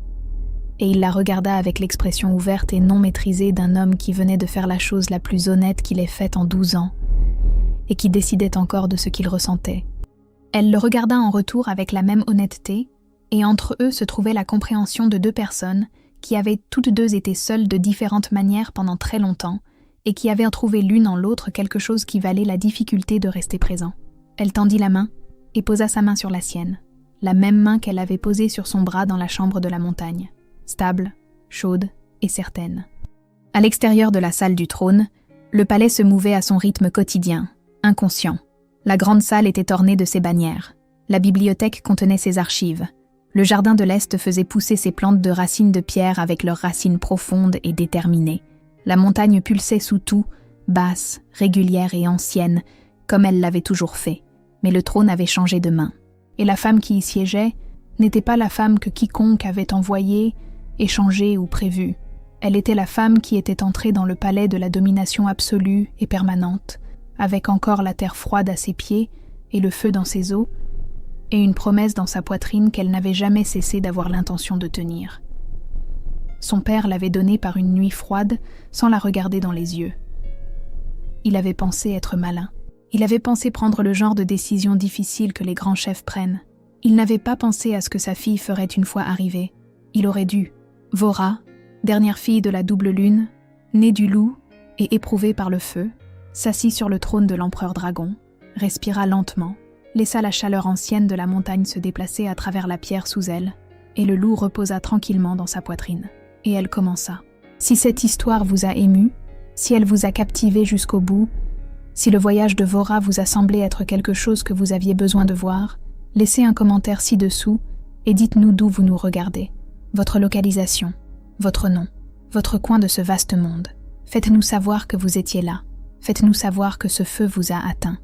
Et il la regarda avec l'expression ouverte et non maîtrisée d'un homme qui venait de faire la chose la plus honnête qu'il ait faite en 12 ans. et qui décidait encore de ce qu'il ressentait. Elle le regarda en retour avec la même honnêteté, et entre eux se trouvait la compréhension de deux personnes qui avaient toutes deux été seules de différentes manières pendant très longtemps et qui avaient trouvé l'une en l'autre quelque chose qui valait la difficulté de rester présent. Elle tendit la main et posa sa main sur la sienne, la même main qu'elle avait posée sur son bras dans la chambre de la montagne, stable, chaude et certaine. À l'extérieur de la salle du trône, le palais se mouvait à son rythme quotidien, inconscient. La grande salle était ornée de ses bannières. La bibliothèque contenait ses archives. Le jardin de l'Est faisait pousser ses plantes de racines de pierre avec leurs racines profondes et déterminées. La montagne pulsait sous tout, basse, régulière et ancienne, comme elle l'avait toujours fait. Mais le trône avait changé de main. Et la femme qui y siégeait n'était pas la femme que quiconque avait envoyée, échangée ou prévue. Elle était la femme qui était entrée dans le palais de la domination absolue et permanente, avec encore la terre froide à ses pieds et le feu dans ses os, et une promesse dans sa poitrine qu'elle n'avait jamais cessé d'avoir l'intention de tenir. Son père l'avait donnée par une nuit froide sans la regarder dans les yeux. Il avait pensé être malin. Il avait pensé prendre le genre de décision difficile que les grands chefs prennent. Il n'avait pas pensé à ce que sa fille ferait une fois arrivée. Il aurait dû. Vora, dernière fille de la double lune, née du loup et éprouvée par le feu, s'assit sur le trône de l'empereur dragon, respira lentement, laissa la chaleur ancienne de la montagne se déplacer à travers la pierre sous elle, et le loup reposa tranquillement dans sa poitrine. Et elle commença. Si cette histoire vous a ému, si elle vous a captivé jusqu'au bout, si le voyage de Vora vous a semblé être quelque chose que vous aviez besoin de voir, laissez un commentaire ci-dessous et dites-nous d'où vous nous regardez, votre localisation, votre nom, votre coin de ce vaste monde. Faites-nous savoir que vous étiez là. Faites-nous savoir que ce feu vous a atteint.